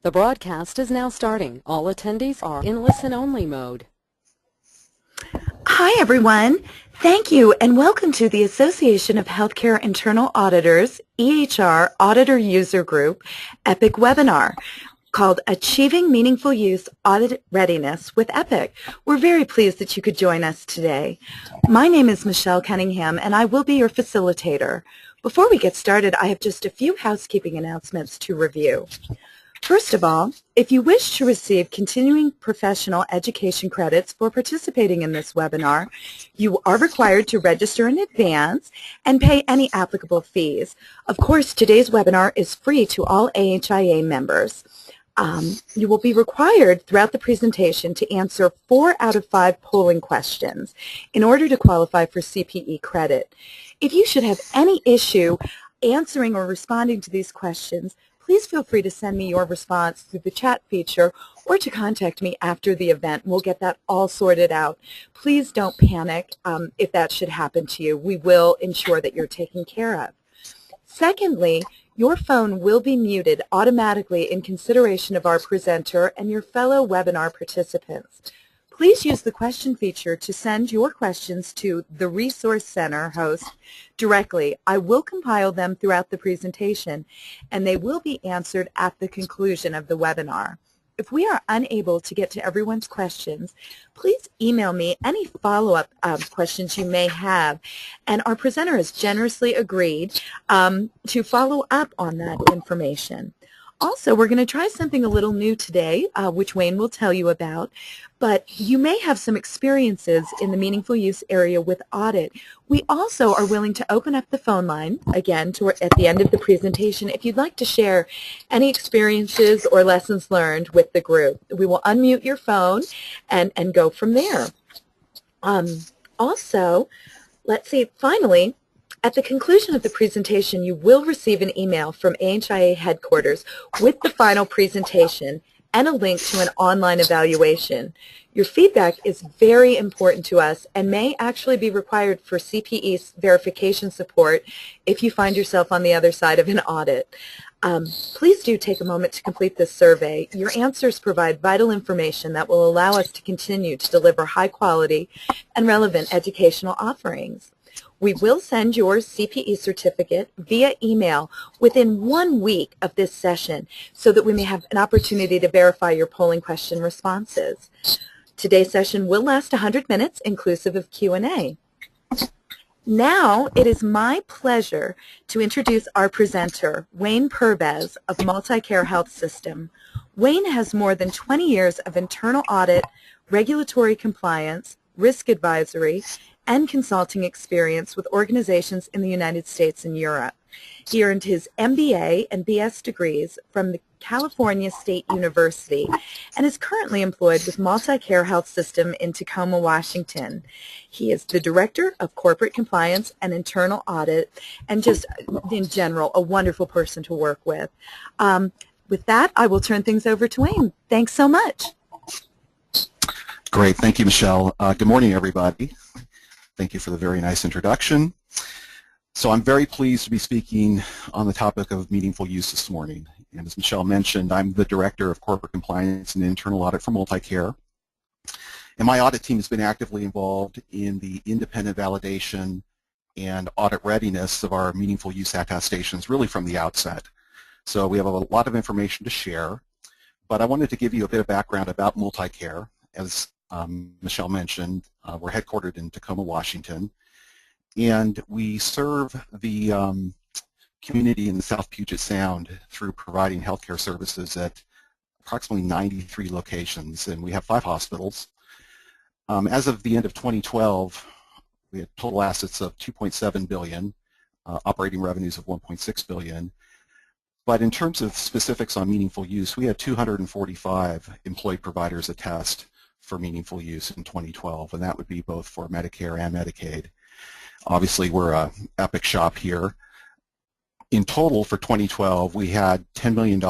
The broadcast is now starting. All attendees are in listen-only mode. Hi, everyone. Thank you, and welcome to the Association of Healthcare Internal Auditors, EHR Auditor User Group, EPIC webinar called Achieving Meaningful Use Audit Readiness with EPIC. We're very pleased that you could join us today. My name is Michelle Cunningham, and I will be your facilitator. Before we get started, I have just a few housekeeping announcements to review. First of all, if you wish to receive continuing professional education credits for participating in this webinar, you are required to register in advance and pay any applicable fees. Of course, today's webinar is free to all AHIA members. You will be required throughout the presentation to answer 4 out of 5 polling questions in order to qualify for CPE credit. If you should have any issue answering or responding to these questions, please feel free to send me your response through the chat feature or to contact me after the event. We'll get that all sorted out. Please don't panic if that should happen to you. We will ensure that you're taken care of. Secondly, your phone will be muted automatically in consideration of our presenter and your fellow webinar participants. Please use the question feature to send your questions to the Resource Center host directly. I will compile them throughout the presentation, and they will be answered at the conclusion of the webinar. If we are unable to get to everyone's questions, please email me any follow-up questions you may have, and our presenter has generously agreed to follow up on that information. Also, we're going to try something a little new today, which Wayne will tell you about, but you may have some experiences in the meaningful use area with Audit. We also are willing to open up the phone line, again, at the end of the presentation, if you'd like to share any experiences or lessons learned with the group. We will unmute your phone and go from there. Also, let's see, finally, at the conclusion of the presentation, you will receive an email from AHIA headquarters with the final presentation and a link to an online evaluation. Your feedback is very important to us and may actually be required for CPE verification support if you find yourself on the other side of an audit. Please do take a moment to complete this survey. Your answers provide vital information that will allow us to continue to deliver high quality and relevant educational offerings. We will send your CPE certificate via email within 1 week of this session so that we may have an opportunity to verify your polling question responses. Today's session will last 100 minutes, inclusive of Q&A. Now, it is my pleasure to introduce our presenter, Wayne Purbez of MultiCare Health System. Wayne has more than 20 years of internal audit, regulatory compliance, risk advisory, and consulting experience with organizations in the United States and Europe. He earned his MBA and BS degrees from the California State University and is currently employed with MultiCare Health System in Tacoma, Washington. He is the Director of Corporate Compliance and Internal Audit, and just in general, a wonderful person to work with. With that, I will turn things over to Wayne. Thanks so much. Great. Thank you, Michelle. Good morning, everybody. Thank you for the very nice introduction. So I'm very pleased to be speaking on the topic of meaningful use this morning. And as Michelle mentioned, I'm the Director of Corporate Compliance and Internal Audit for MultiCare. And my audit team has been actively involved in the independent validation and audit readiness of our meaningful use attestations really from the outset. So we have a lot of information to share, but I wanted to give you a bit of background about MultiCare. As Michelle mentioned, we're headquartered in Tacoma, Washington, and we serve the community in the South Puget Sound through providing healthcare services at approximately 93 locations, and we have 5 hospitals. As of the end of 2012, we had total assets of $2.7 billion, operating revenues of $1.6 billion. But in terms of specifics on meaningful use, we had 245 employed providers attest for meaningful use in 2012, and that would be both for Medicare and Medicaid. Obviously, we're a EPIC shop here. In total for 2012, we had $10 million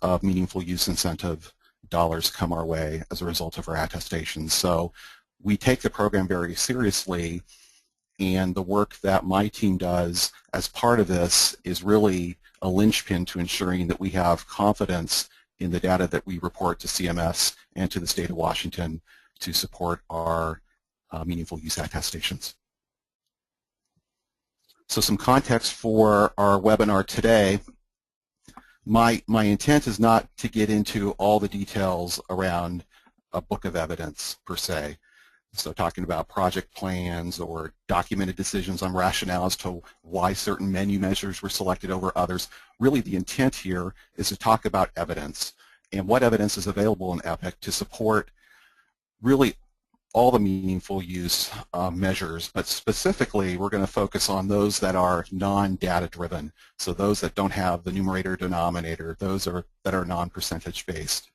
of meaningful use incentive dollars come our way as a result of our attestations. So we take the program very seriously, and the work that my team does as part of this is really a linchpin to ensuring that we have confidence in the data that we report to CMS and to the state of Washington to support our meaningful use attestations. So some context for our webinar today. My intent is not to get into all the details around a book of evidence per se. So talking about project plans or documented decisions on rationale as to why certain menu measures were selected over others. Really the intent here is to talk about evidence and what evidence is available in EPIC to support really all the meaningful use measures, but specifically we're going to focus on those that are non-data driven. So those that don't have the numerator denominator, those that are non-percentage based.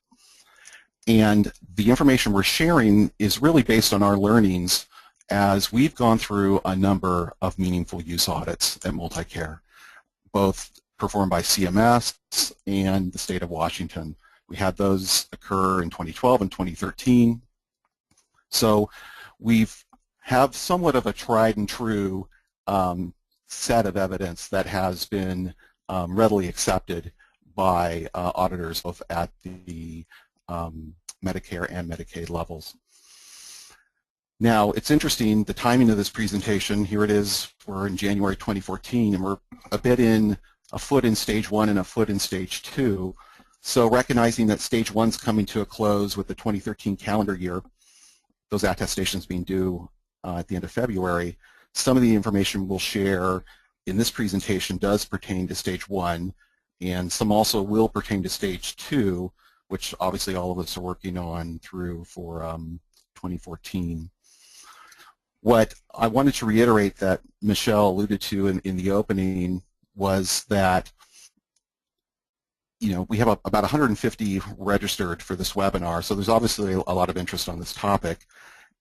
And the information we're sharing is really based on our learnings as we've gone through a number of meaningful use audits at MultiCare, both performed by CMS and the state of Washington. We had those occur in 2012 and 2013. So we've have somewhat of a tried and true set of evidence that has been readily accepted by auditors both at the Medicare and Medicaid levels. Now, it's interesting, the timing of this presentation, here it is, we're in January 2014, and we're a foot in stage 1 and a foot in stage 2. So recognizing that stage 1's coming to a close with the 2013 calendar year, those attestations being due at the end of February, some of the information we'll share in this presentation does pertain to stage 1, and some also will pertain to stage 2, which obviously all of us are working on through for 2014. What I wanted to reiterate that Michelle alluded to in the opening was that we have about 150 registered for this webinar, so there's obviously a lot of interest on this topic,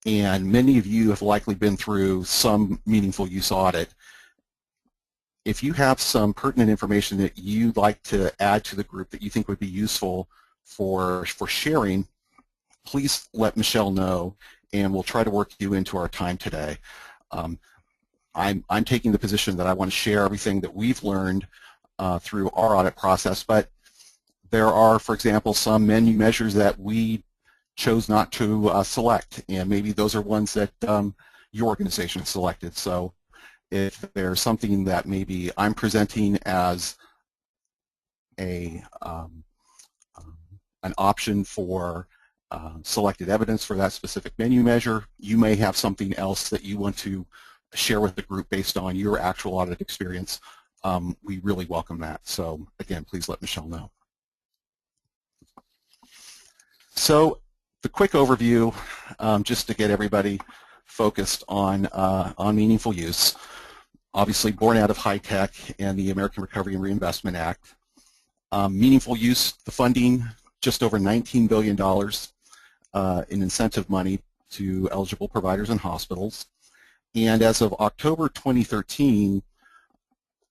and many of you have likely been through some meaningful use audit. If you have some pertinent information that you'd like to add to the group that you think would be useful for sharing, please let Michelle know, and we'll try to work you into our time today. I'm taking the position that I want to share everything that we've learned through our audit process, but there are, for example, some menu measures that we chose not to select, and maybe those are ones that your organization selected. So if there's something that maybe I'm presenting as an option for selected evidence for that specific menu measure, you may have something else that you want to share with the group based on your actual audit experience. We really welcome that. So again, please let Michelle know. So the quick overview, just to get everybody focused on meaningful use, obviously born out of high-tech and the American Recovery and Reinvestment Act. Meaningful use, the funding, just over $19 billion in incentive money to eligible providers and hospitals. And as of October 2013,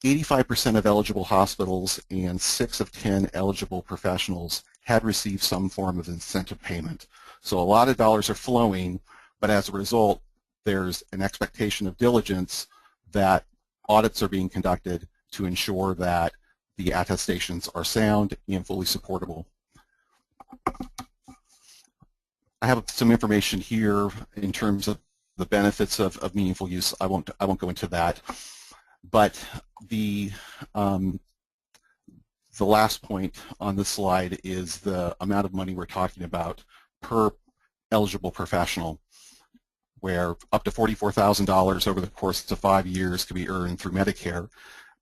85% of eligible hospitals and 6 of 10 eligible professionals had received some form of incentive payment. So a lot of dollars are flowing, but as a result, there's an expectation of diligence that audits are being conducted to ensure that the attestations are sound and fully supportable. I have some information here in terms of the benefits of meaningful use. I won't go into that, but the last point on this slide is the amount of money we're talking about per eligible professional, where up to $44,000 over the course of 5 years could be earned through Medicare,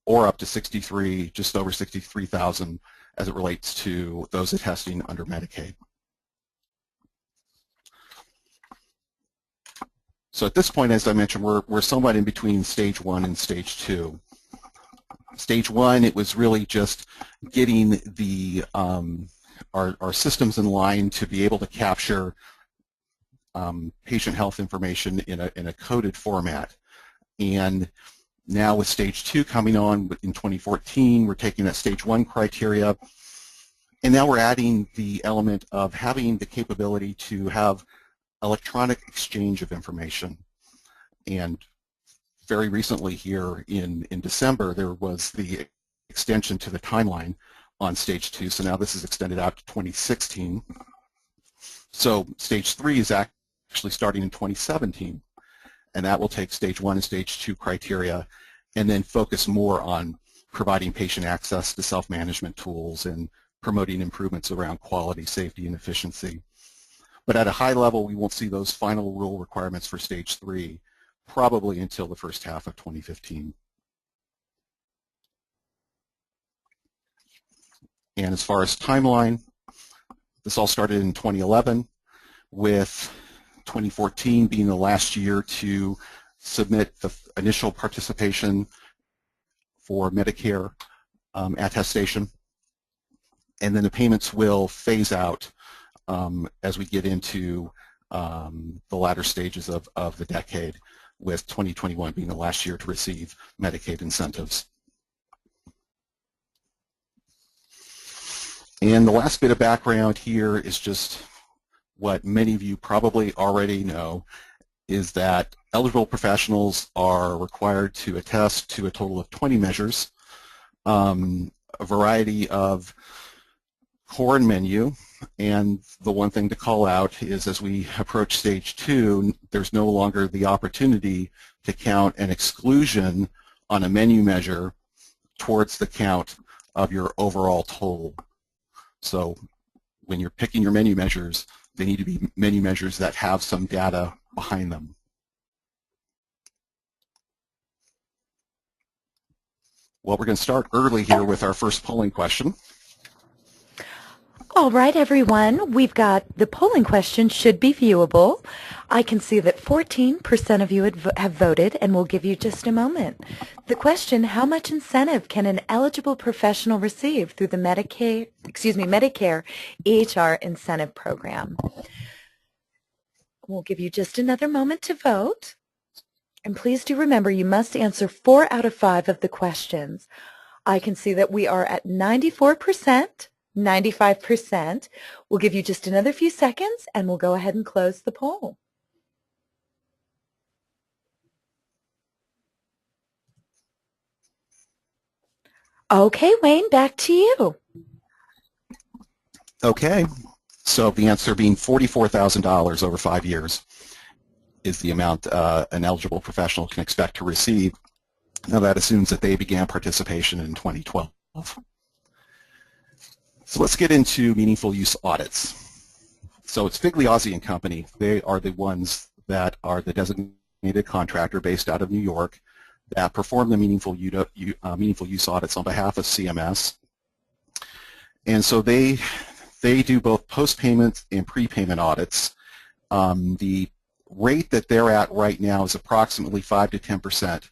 or up to just over $63,000 as it relates to those attesting under Medicaid. So at this point, as I mentioned, we're somewhat in between stage 1 and stage 2. Stage 1, it was really just getting the our systems in line to be able to capture patient health information in a coded format. And now with stage 2 coming on in 2014, we're taking that stage 1 criteria, and now we're adding the element of having the capability to have electronic exchange of information. And very recently here in December, there was the extension to the timeline on stage 2, so now this is extended out to 2016. So stage 3 is actually starting in 2017, and that will take stage 1 and stage 2 criteria and then focus more on providing patient access to self-management tools and promoting improvements around quality, safety, and efficiency. But at a high level, we won't see those final rule requirements for stage 3 probably until the first half of 2015. And as far as timeline, this all started in 2011, with 2014 being the last year to submit the initial participation for Medicare attestation. And then the payments will phase out as we get into the latter stages of the decade, with 2021 being the last year to receive Medicaid incentives. And the last bit of background here is just what many of you probably already know, is that eligible professionals are required to attest to a total of 20 measures, a variety of core and menu, and the one thing to call out is as we approach stage 2, there's no longer the opportunity to count an exclusion on a menu measure towards the count of your overall total. So when you're picking your menu measures, they need to be menu measures that have some data behind them. Well, we're going to start early here with our first polling question. All right, everyone, we've got the polling question should be viewable. I can see that 14% of you have voted, and we'll give you just a moment. The question, how much incentive can an eligible professional receive through the Medicare EHR incentive program? We'll give you just another moment to vote. And please do remember, you must answer 4 out of 5 of the questions. I can see that we are at 94%. 95%. We'll give you just another few seconds and we'll go ahead and close the poll. Okay, Wayne, back to you. Okay, so the answer being $44,000 over 5 years is the amount an eligible professional can expect to receive. Now that assumes that they began participation in 2012. So let's get into meaningful use audits. So it's Figliozzi and Company. They are the ones that are the designated contractor based out of New York that perform the meaningful use audits on behalf of CMS. And so they do both post-payment and prepayment audits. The rate that they're at right now is approximately 5 to 10%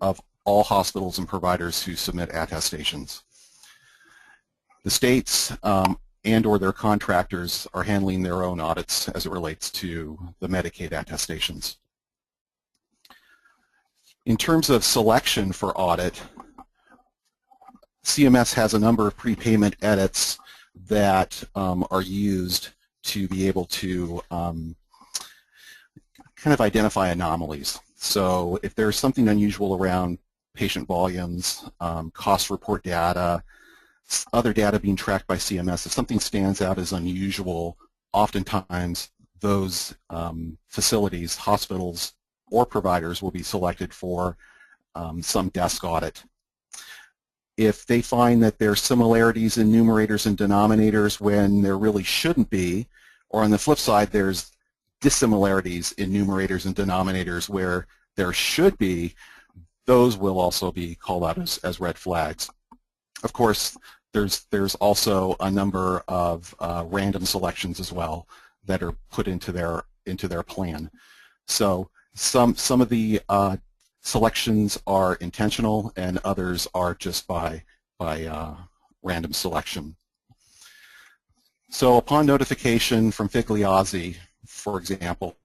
of all hospitals and providers who submit attestations. The states and or their contractors are handling their own audits as it relates to the Medicaid attestations. In terms of selection for audit, CMS has a number of prepayment edits that are used to be able to kind of identify anomalies. So if there's something unusual around patient volumes, cost report data, other data being tracked by CMS, if something stands out as unusual, oftentimes those facilities, hospitals, or providers will be selected for some desk audit. If they find that there are similarities in numerators and denominators when there really shouldn't be, or on the flip side, there's dissimilarities in numerators and denominators where there should be, those will also be called out as red flags. Of course, there's also a number of random selections as well that are put into their plan. So some of the selections are intentional and others are just by random selection. So upon notification from Figliozzi, for example,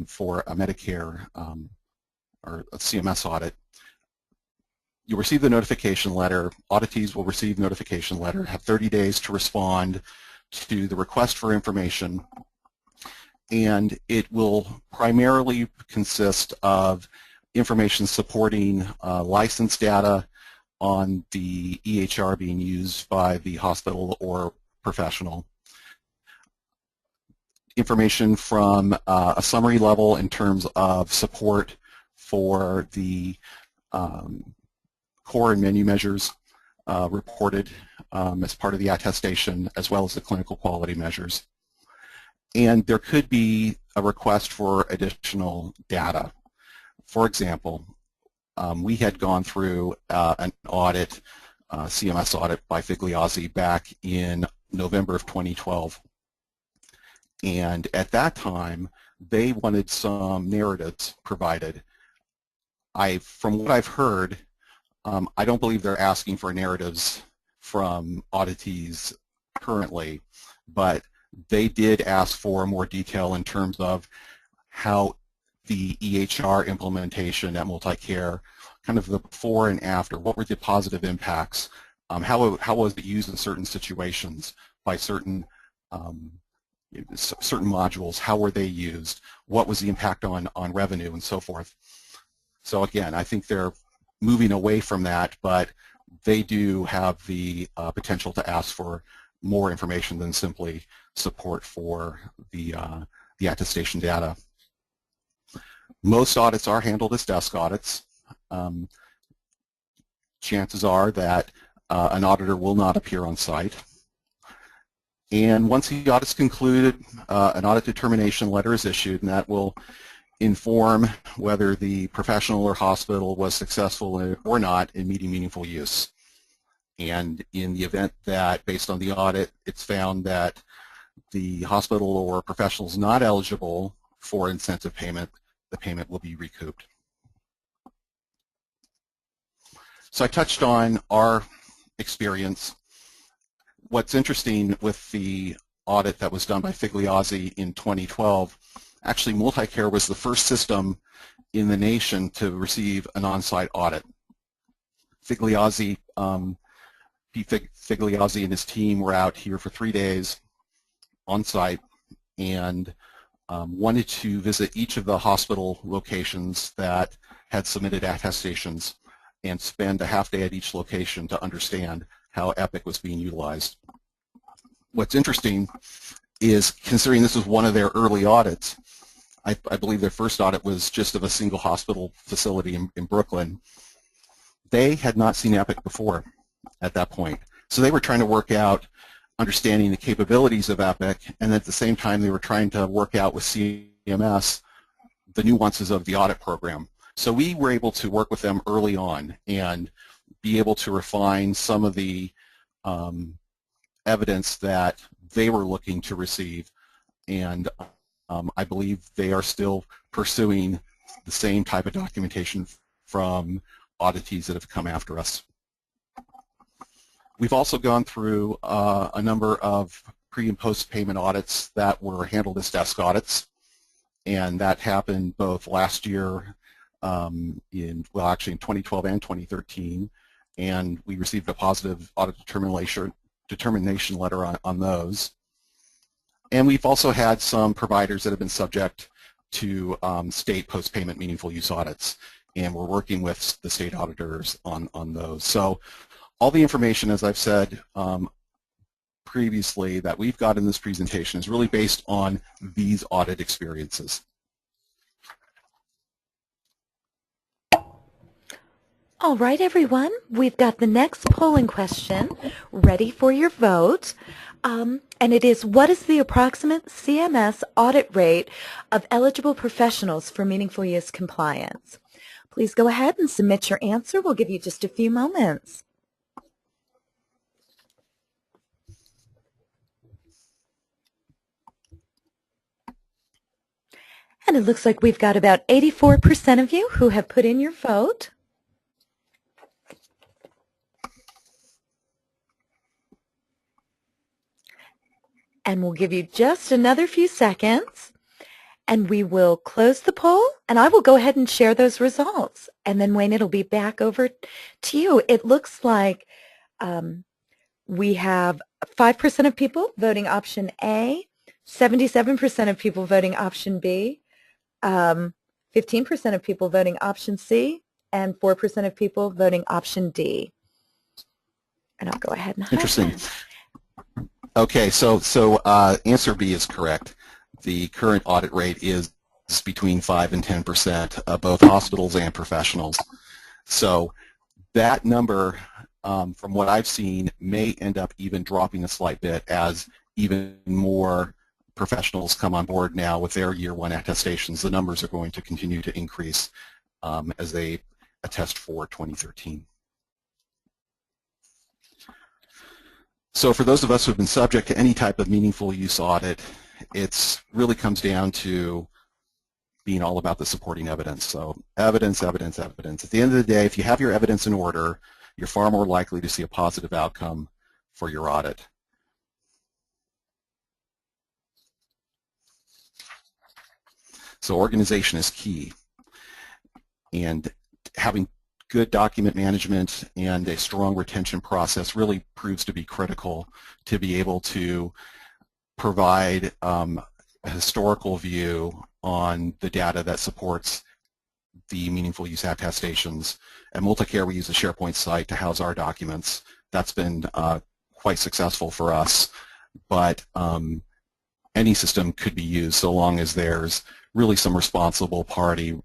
for a Medicare or a CMS audit, you'll receive the notification letter. Auditees will receive notification letter, have 30 days to respond to the request for information, and it will primarily consist of information supporting license data, on the EHR being used by the hospital or professional. Information from a summary level in terms of support for the core and menu measures reported as part of the attestation, as well as the clinical quality measures. And there could be a request for additional data. For example, we had gone through an audit, CMS audit by Figliazzi back in November of 2012. And at that time, they wanted some narratives provided. From what I've heard, I don't believe they're asking for narratives from auditees currently, but they did ask for more detail in terms of how the EHR implementation at Multicare, kind of the before and after, what were the positive impacts, how was it used in certain situations by certain modules, how were they used, what was the impact on revenue, and so forth. So again, I think they're moving away from that, but they do have the potential to ask for more information than simply support for the attestation data. Most audits are handled as desk audits. Chances are that an auditor will not appear on site. And once the audit's concluded, an audit determination letter is issued, and that will inform whether the professional or hospital was successful or not in meeting meaningful use. And in the event that, based on the audit, it's found that the hospital or professional is not eligible for incentive payment, the payment will be recouped. So I touched on our experience. What's interesting with the audit that was done by Figliazzi in 2012, actually Multicare was the first system in the nation to receive an on-site audit. Figliazzi and his team were out here for 3 days on site and wanted to visit each of the hospital locations that had submitted attestations and spend a half day at each location to understand how Epic was being utilized. What's interesting is, considering this was one of their early audits, I believe their first audit was just of a single hospital facility in Brooklyn. They had not seen Epic before at that point. So they were trying to work out understanding the capabilities of Epic, and at the same time they were trying to work out with CMS the nuances of the audit program. So we were able to work with them early on and be able to refine some of the evidence that they were looking to receive, and I believe they are still pursuing the same type of documentation from auditees that have come after us. We've also gone through a number of pre- and post-payment audits that were handled as desk audits, and that happened both last year in 2012 and 2013, and we received a positive audit determination letter on those. And we've also had some providers that have been subject to state post-payment meaningful use audits, and we're working with the state auditors on those. So all the information, as I've said previously, that we've got in this presentation is really based on these audit experiences. All right, everyone, we've got the next polling question ready for your vote. And it is, what is the approximate CMS audit rate of eligible professionals for meaningful use compliance? Please go ahead and submit your answer. We'll give you just a few moments. And it looks like we've got about 84% of you who have put in your vote. And we'll give you just another few seconds, and we will close the poll, and I will go ahead and share those results. And then, Wayne, it'll be back over to you. It looks like we have 5% of people voting option A, 77% of people voting option B, 15% of people voting option C, and 4% of people voting option D. And I'll go ahead and hide Interesting. that. Okay, so answer B is correct. The current audit rate is between 5 and 10% of both hospitals and professionals. So that number, from what I've seen, may end up even dropping a slight bit as even more professionals come on board now with their year one attestations. The numbers are going to continue to increase as they attest for 2013. So for those of us who have been subject to any type of meaningful use audit, it really comes down to being all about the supporting evidence. So evidence, evidence, evidence. At the end of the day, if you have your evidence in order, you're far more likely to see a positive outcome for your audit. So organization is key. And having good document management and a strong retention process really proves to be critical to be able to provide a historical view on the data that supports the meaningful use attestations. At Multicare, we use a SharePoint site to house our documents. That's been quite successful for us, but any system could be used so long as there's really some responsible party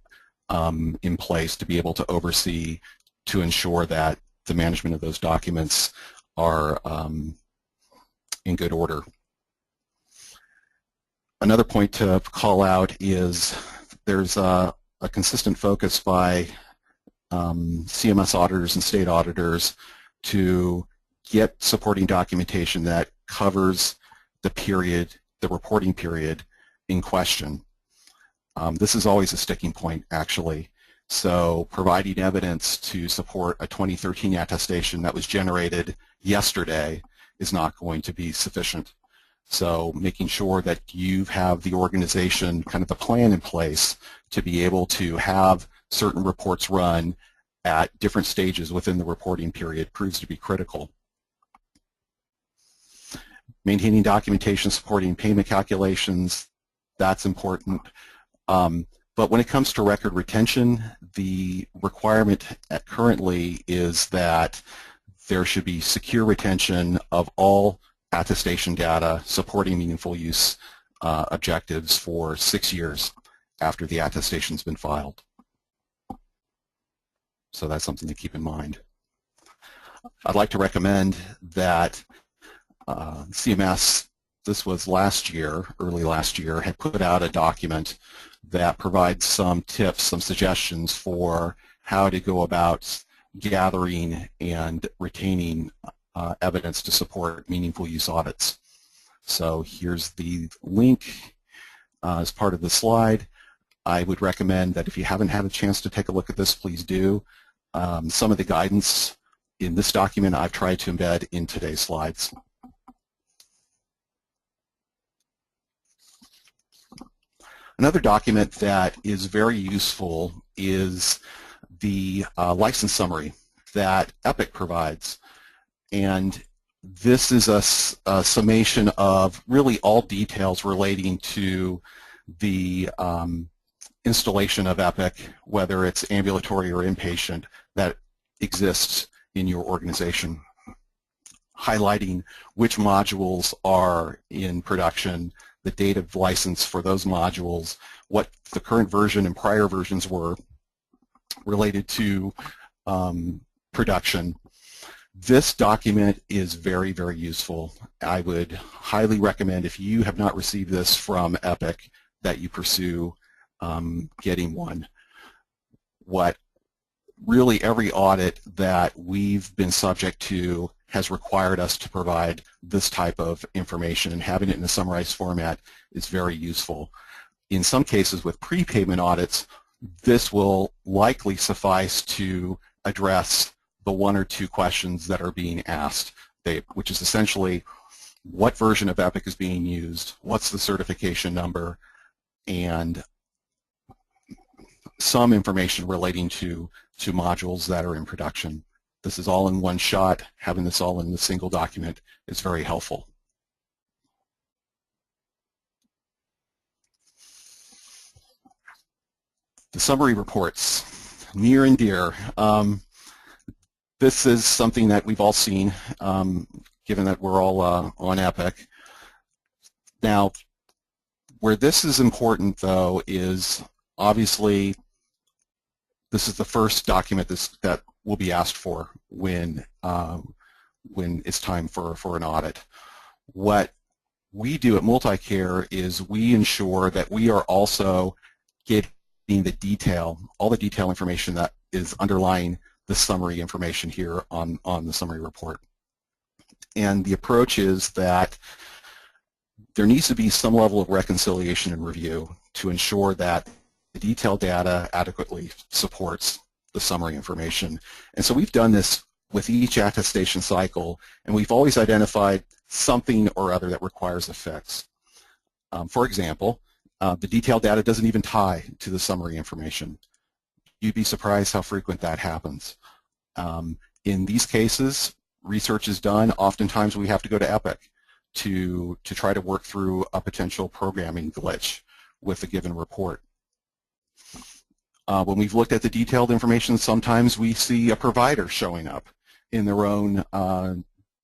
in place to be able to oversee, to ensure that the management of those documents are in good order. Another point to call out is there's a consistent focus by CMS auditors and state auditors to get supporting documentation that covers the period, the reporting period in question. This is always a sticking point, actually. So providing evidence to support a 2013 attestation that was generated yesterday is not going to be sufficient. So making sure that you have the organization, kind of the plan in place to be able to have certain reports run at different stages within the reporting period proves to be critical. Maintaining documentation supporting payment calculations, that's important. But when it comes to record retention, the requirement currently is that there should be secure retention of all attestation data supporting meaningful use objectives for 6 years after the attestation's been filed. So that's something to keep in mind. I'd like to recommend that CMS, this was last year, early last year, had put out a document that provides some tips, some suggestions for how to go about gathering and retaining evidence to support meaningful use audits. So here's the link as part of the slide. I would recommend that if you haven't had a chance to take a look at this, please do. Some of the guidance in this document I've tried to embed in today's slides. Another document that is very useful is the license summary that Epic provides. And this is a summation of really all details relating to the installation of Epic, whether it's ambulatory or inpatient, that exists in your organization, highlighting which modules are in production, the date of license for those modules, what the current version and prior versions were related to production. This document is very, very useful. I would highly recommend, if you have not received this from Epic, that you pursue getting one. What really every audit that we've been subject to has required us to provide this type of information, and having it in a summarized format is very useful. In some cases with prepayment audits, this will likely suffice to address the 1 or 2 questions that are being asked, which is essentially what version of Epic is being used, what's the certification number, and some information relating to modules that are in production. This is all in one shot. Having this all in a single document is very helpful. The summary reports, near and dear. This is something that we've all seen, given that we're all on Epic. Now, where this is important, though, is obviously this is the first document that will be asked for when it's time for an audit. What we do at Multicare is we ensure that we are also getting the detail, all the detail information that is underlying the summary information here on the summary report. And the approach is that there needs to be some level of reconciliation and review to ensure that the detailed data adequately supports the summary information. And so we've done this with each attestation cycle, and we've always identified something or other that requires a fix. For example, the detailed data doesn't even tie to the summary information. You'd be surprised how frequent that happens. In these cases, research is done. Oftentimes we have to go to Epic to try to work through a potential programming glitch with a given report. When we've looked at the detailed information, sometimes we see a provider showing up in their own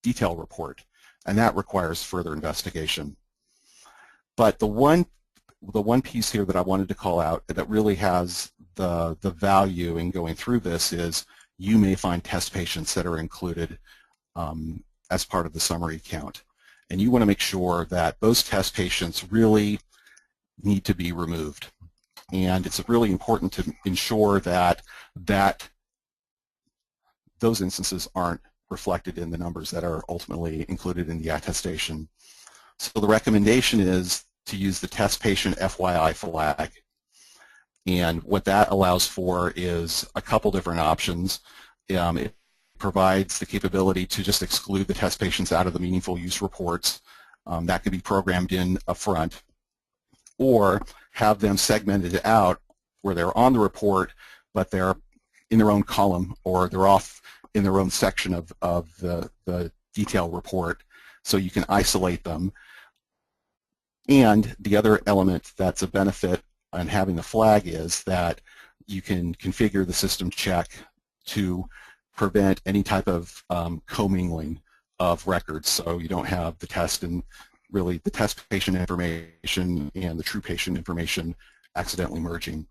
detail report, and that requires further investigation. But the one piece here that I wanted to call out that really has the value in going through this is you may find test patients that are included as part of the summary count. And you want to make sure that those test patients really need to be removed. And it's really important to ensure that those instances aren't reflected in the numbers that are ultimately included in the attestation. So the recommendation is to use the test patient FYI flag. And what that allows for is a couple different options. It provides the capability to just exclude the test patients out of the meaningful use reports. That can be programmed in upfront, or have them segmented out where they're on the report, but they're in their own column, or they're off in their own section of the detail report, so you can isolate them. And the other element that's a benefit on having the flag is that you can configure the system check to prevent any type of commingling of records, so you don't have the test and really the test patient information and the true patient information accidentally merging.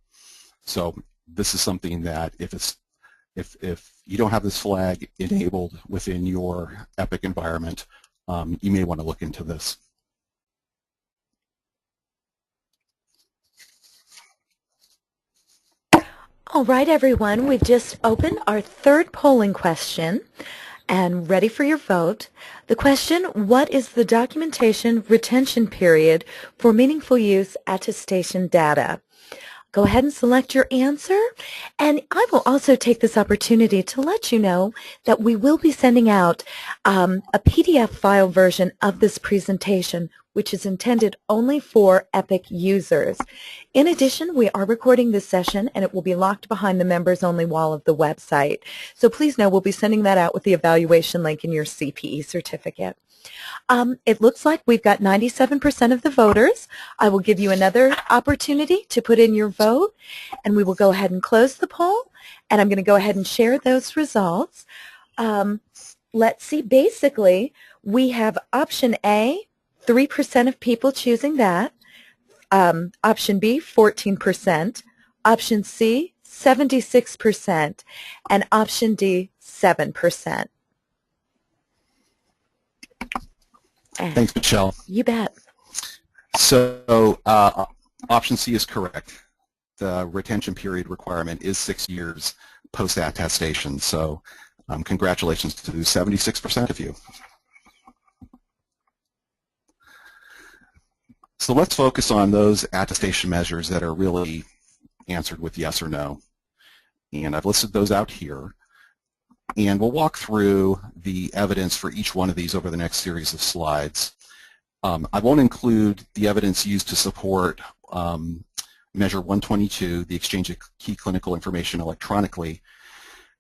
So this is something that if you don't have this flag enabled within your Epic environment, you may want to look into this. All right, everyone, we've just opened our third polling question and ready for your vote. The question, what is the documentation retention period for meaningful use attestation data? Go ahead and select your answer, and I will also take this opportunity to let you know that we will be sending out a PDF file version of this presentation, which is intended only for Epic users. In addition, we are recording this session, and it will be locked behind the members-only wall of the website. So please know we'll be sending that out with the evaluation link in your CPE certificate. It looks like we've got 97% of the voters. I will give you another opportunity to put in your vote, and we will go ahead and close the poll, and I'm going to go ahead and share those results. Let's see, basically, we have option A, 3% of people choosing that, option B, 14%, option C, 76%, and option D, 7%. Thanks, Michelle. You bet. So option C is correct. The retention period requirement is 6 years post-attestation. So congratulations to 76% of you. So let's focus on those attestation measures that are really answered with yes or no. And I've listed those out here. And we'll walk through the evidence for each one of these over the next series of slides. I won't include the evidence used to support Measure 122, the exchange of key clinical information electronically,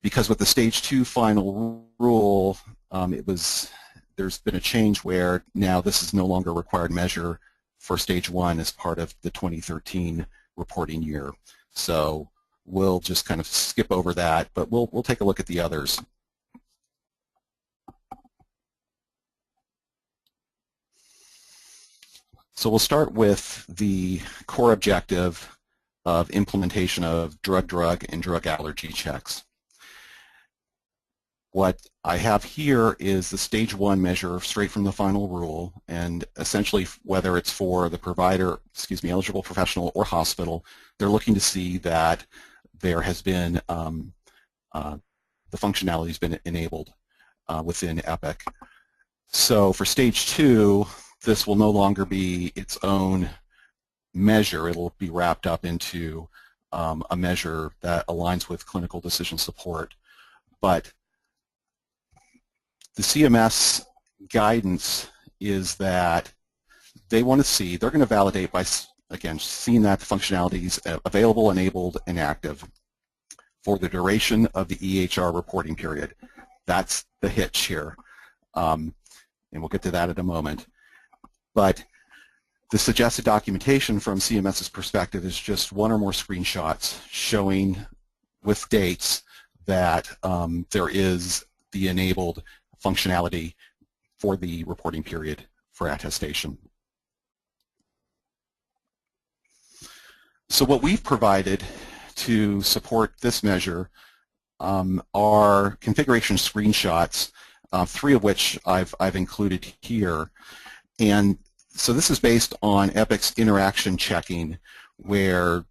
because with the Stage 2 final rule, there's been a change where now this is no longer a required measure for Stage 1 as part of the 2013 reporting year. So we'll just kind of skip over that, but we'll take a look at the others. So we'll start with the core objective of implementation of drug and drug allergy checks. What I have here is the stage 1 measure straight from the final rule, and essentially whether it's for the provider, eligible professional or hospital, they're looking to see that there has been the functionality has been enabled within Epic. So for stage 2, this will no longer be its own measure. It'll be wrapped up into a measure that aligns with clinical decision support. But the CMS guidance is that they want to see, they're going to validate by, again, seeing that the functionality is available, enabled, and active for the duration of the EHR reporting period. That's the hitch here, and we'll get to that in a moment. But the suggested documentation from CMS's perspective is just one or more screenshots showing with dates that there is the enabled functionality for the reporting period for attestation. So what we've provided to support this measure are configuration screenshots, 3 of which I've included here. And so this is based on Epic's interaction checking, where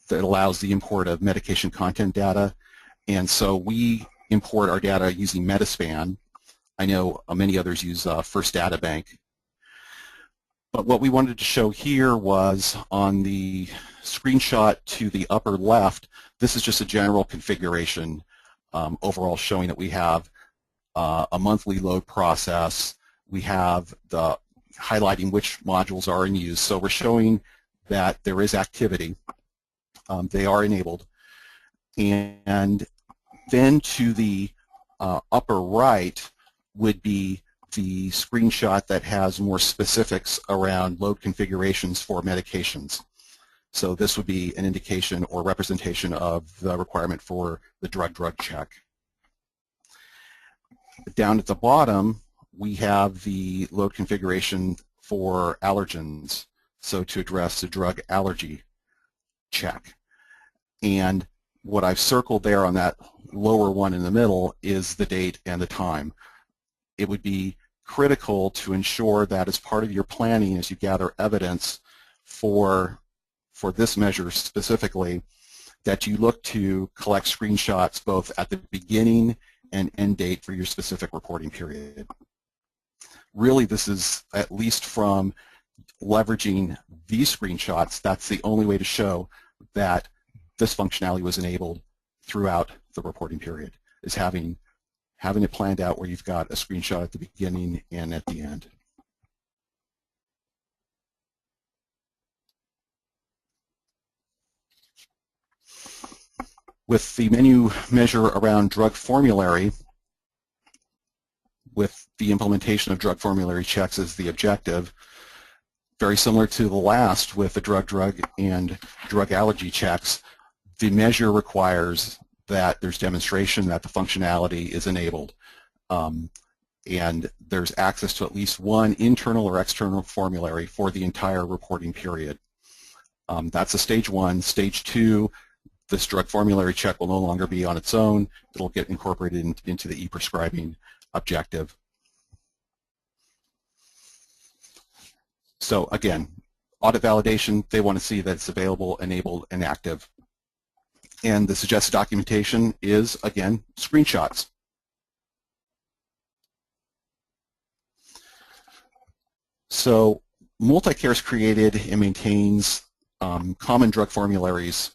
that allows the import of medication content data. And so we import our data using Metaspan. I know many others use First Data Bank. But what we wanted to show here was on the screenshot to the upper left, this is just a general configuration overall showing that we have a monthly load process. We have the highlighting which modules are in use. So we're showing that there is activity. They are enabled. And then to the upper right would be the screenshot that has more specifics around load configurations for medications. So this would be an indication or representation of the requirement for the drug check. Down at the bottom, we have the load configuration for allergens, so to address the drug allergy check. And what I've circled there on that lower one in the middle is the date and the time. It would be critical to ensure that as part of your planning, as you gather evidence for this measure specifically, that you look to collect screenshots both at the beginning and end date for your specific reporting period. Really, this is, at least from leveraging these screenshots, that's the only way to show that this functionality was enabled throughout the reporting period, is having it planned out where you've got a screenshot at the beginning and at the end. With the menu measure around drug formulary, with the implementation of drug formulary checks as the objective, very similar to the last with the drug and drug allergy checks, the measure requires that there's demonstration that the functionality is enabled. And there's access to at least one internal or external formulary for the entire reporting period. That's a stage 1. Stage 2, this drug formulary check will no longer be on its own. It'll get incorporated into the e-prescribing objective. So again, audit validation, they want to see that it's available, enabled, and active. And the suggested documentation is, again, screenshots. So Multicare is created and maintains common drug formularies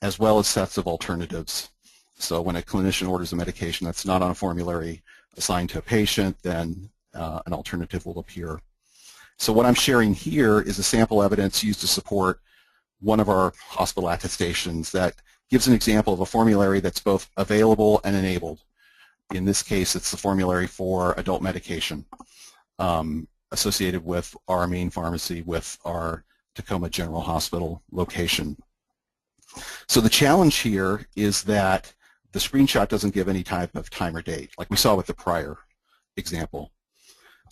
as well as sets of alternatives. So when a clinician orders a medication that's not on a formulary assigned to a patient, then an alternative will appear. So what I'm sharing here is a sample evidence used to support one of our hospital attestations that gives an example of a formulary that's both available and enabled. In this case, it's the formulary for adult medication associated with our main pharmacy with our Tacoma General Hospital location. So the challenge here is that the screenshot doesn't give any type of time or date, like we saw with the prior example.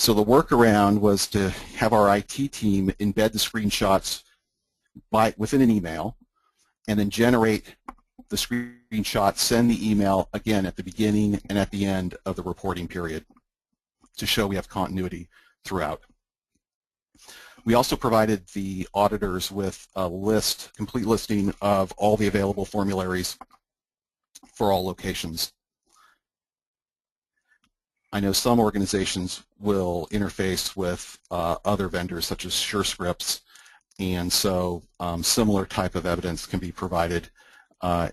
So the workaround was to have our IT team embed the screenshots within an email and then generate the screenshot, send the email again at the beginning and at the end of the reporting period to show we have continuity throughout. We also provided the auditors with a complete listing of all the available formularies for all locations. I know some organizations will interface with other vendors such as SureScripts, and so similar type of evidence can be provided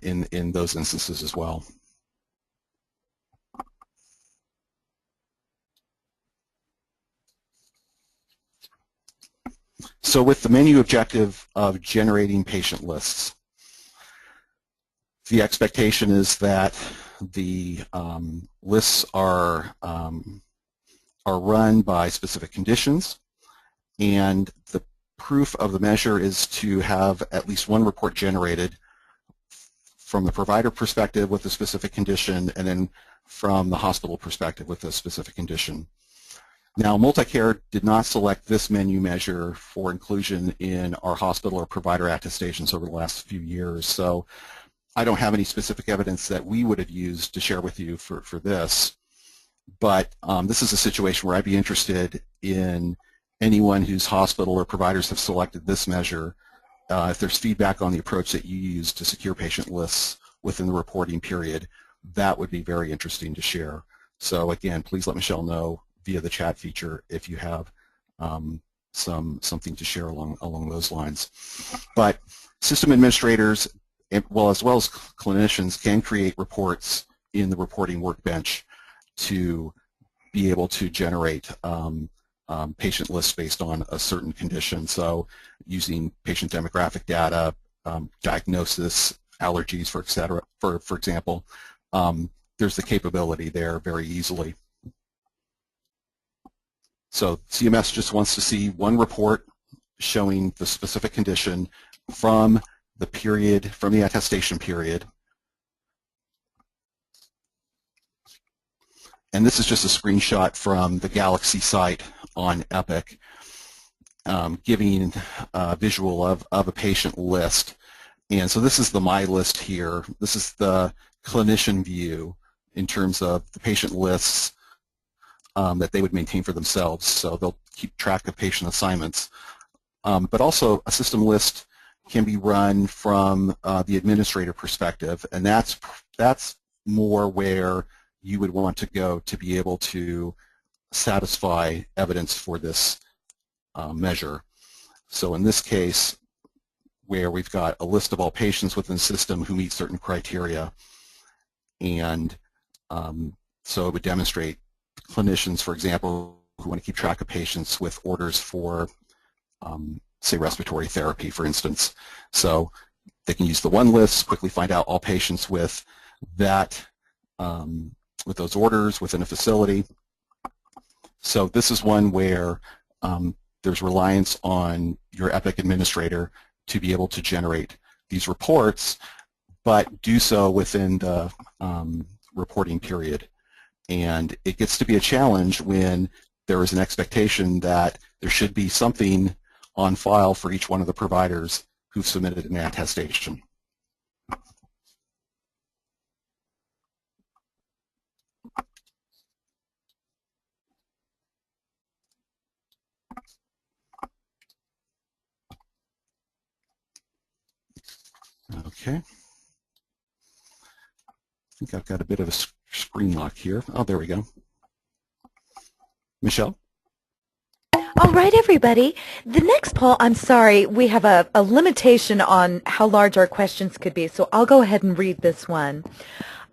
in those instances as well. So with the menu objective of generating patient lists, the expectation is that the lists are run by specific conditions, and the proof of the measure is to have at least one report generated from the provider perspective with a specific condition, and then from the hospital perspective with a specific condition. Now, Multicare did not select this menu measure for inclusion in our hospital or provider attestations over the last few years, so I don't have any specific evidence that we would have used to share with you for this, but this is a situation where I'd be interested in anyone whose hospital or providers have selected this measure. If there's feedback on the approach that you use to secure patient lists within the reporting period, that would be very interesting to share. So again, please let Michelle know via the chat feature if you have something to share along those lines. But system administrators, as well as clinicians, can create reports in the reporting workbench to be able to generate patient lists based on a certain condition. So using patient demographic data, diagnosis, allergies, for example, there's the capability there very easily. So CMS just wants to see one report showing the specific condition from the period, from the attestation period. And this is just a screenshot from the Galaxy site on Epic, giving a visual of a patient list. And so this is the My List here. This is the clinician view in terms of the patient lists that they would maintain for themselves. So they'll keep track of patient assignments. But also a system list can be run from the administrator perspective, and that's more where you would want to go to be able to satisfy evidence for this measure. So in this case, where we've got a list of all patients within the system who meet certain criteria, and so it would demonstrate clinicians, for example, who want to keep track of patients with orders for say respiratory therapy, for instance. So they can use the one list, quickly find out all patients with that, with those orders within a facility. So this is one where there's reliance on your Epic administrator to be able to generate these reports, but do so within the reporting period. And it gets to be a challenge when there is an expectation that there should be something on file for each one of the providers who've submitted an attestation. Okay. I think I've got a bit of a screen lock here. Oh, there we go. Michelle? All right, everybody. The next poll, I'm sorry, we have a limitation on how large our questions could be, so I'll go ahead and read this one.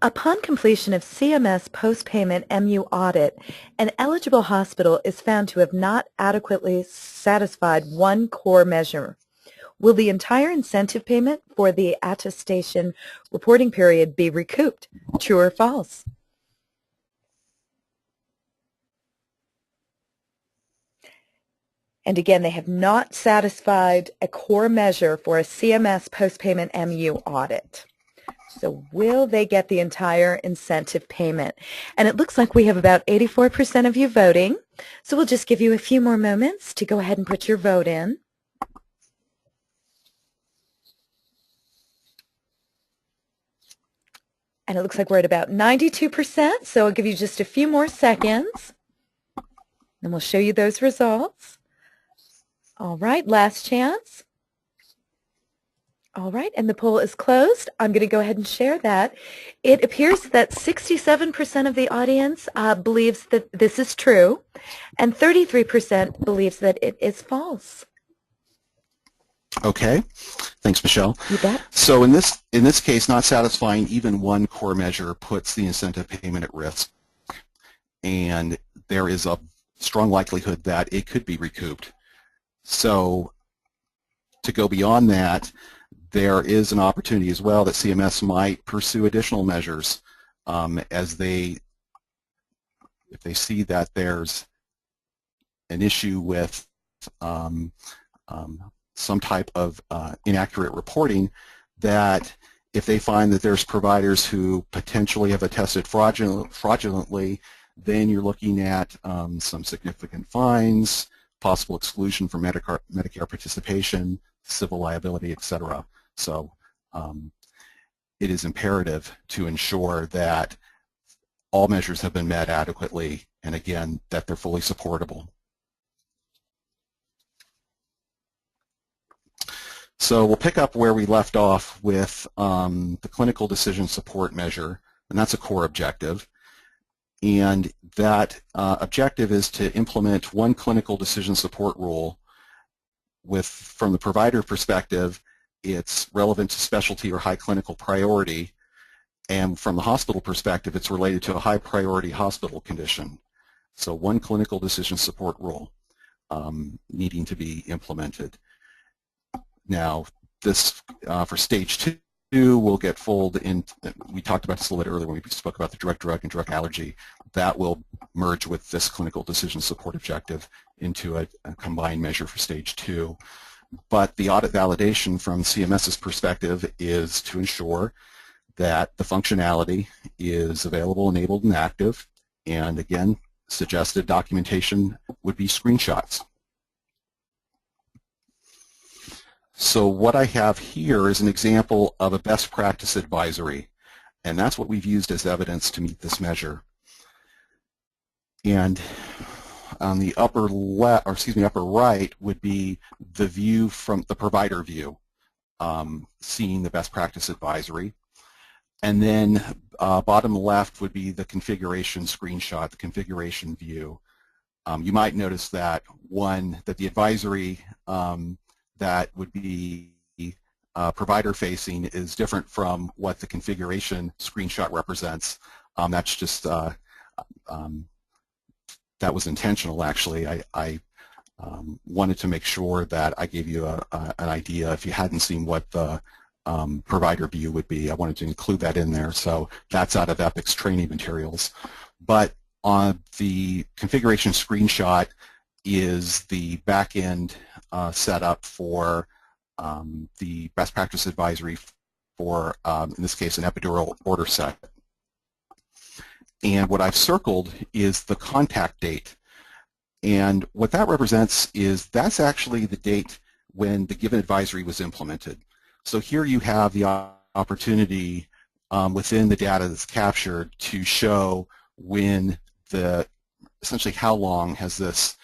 Upon completion of CMS post-payment MU audit, an eligible hospital is found to have not adequately satisfied one core measure. Will the entire incentive payment for the attestation reporting period be recouped? True or false? And again, they have not satisfied a core measure for a CMS post-payment MU audit. So will they get the entire incentive payment? And it looks like we have about 84% of you voting. So we'll just give you a few more moments to go ahead and put your vote in. And it looks like we're at about 92%, so I'll give you just a few more seconds, and we'll show you those results. All right, last chance. All right, and the poll is closed. I'm going to go ahead and share that. It appears that 67% of the audience believes that this is true, and 33% believes that it is false. Okay, thanks, Michelle. You bet. So in this case, not satisfying even one core measure puts the incentive payment at risk, and there is a strong likelihood that it could be recouped. So to go beyond that, there is an opportunity as well that CMS might pursue additional measures if they see that there's an issue with some type of inaccurate reporting, that if they find that there's providers who potentially have attested fraudulently, then you're looking at some significant fines, possible exclusion from Medicare participation, civil liability, etc. So it is imperative to ensure that all measures have been met adequately, and again, that they're fully supportable. So we'll pick up where we left off with the clinical decision support measure, and that's a core objective. And that objective is to implement one clinical decision support rule from the provider perspective, it's relevant to specialty or high clinical priority, and from the hospital perspective, it's related to a high priority hospital condition. So one clinical decision support rule needing to be implemented. Now, this for stage 2 will get folded in. We talked about this a little bit earlier when we spoke about the direct drug and drug allergy. That will merge with this clinical decision support objective into a combined measure for stage 2. But the audit validation from CMS's perspective is to ensure that the functionality is available, enabled, and active. And again, suggested documentation would be screenshots. So what I have here is an example of a best practice advisory, and that's what we've used as evidence to meet this measure. And on the upper left, or excuse me, upper right would be the view from the provider view, seeing the best practice advisory. And then bottom left would be the configuration screenshot, the configuration view. You might notice that that the advisory that would be provider-facing is different from what the configuration screenshot represents. That's just, that was intentional, actually. I wanted to make sure that I gave you an idea. If you hadn't seen what the provider view would be, I wanted to include that in there. So that's out of Epic's training materials. But on the configuration screenshot is the back-end setup for the best practice advisory for, in this case, an epidural order set. And what I've circled is the contact date. And what that represents is that's actually the date when the given advisory was implemented. So here you have the opportunity within the data that's captured to show when essentially how long has this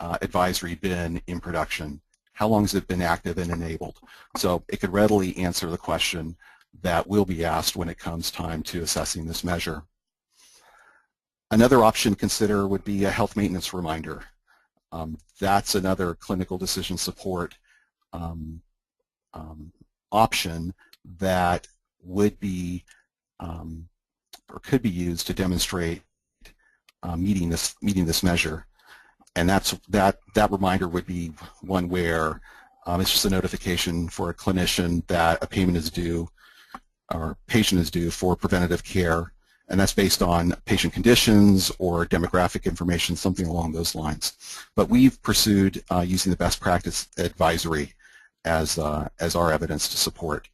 advisory been in production? How long has it been active and enabled? So it could readily answer the question that will be asked when it comes time to assessing this measure. Another option to consider would be a health maintenance reminder. That's another clinical decision support option that would be or could be used to demonstrate meeting this measure. And that reminder would be one where it's just a notification for a clinician that a payment is due or patient is due for preventative care, and that's based on patient conditions or demographic information, something along those lines. But we've pursued using the best practice advisory as our evidence to support.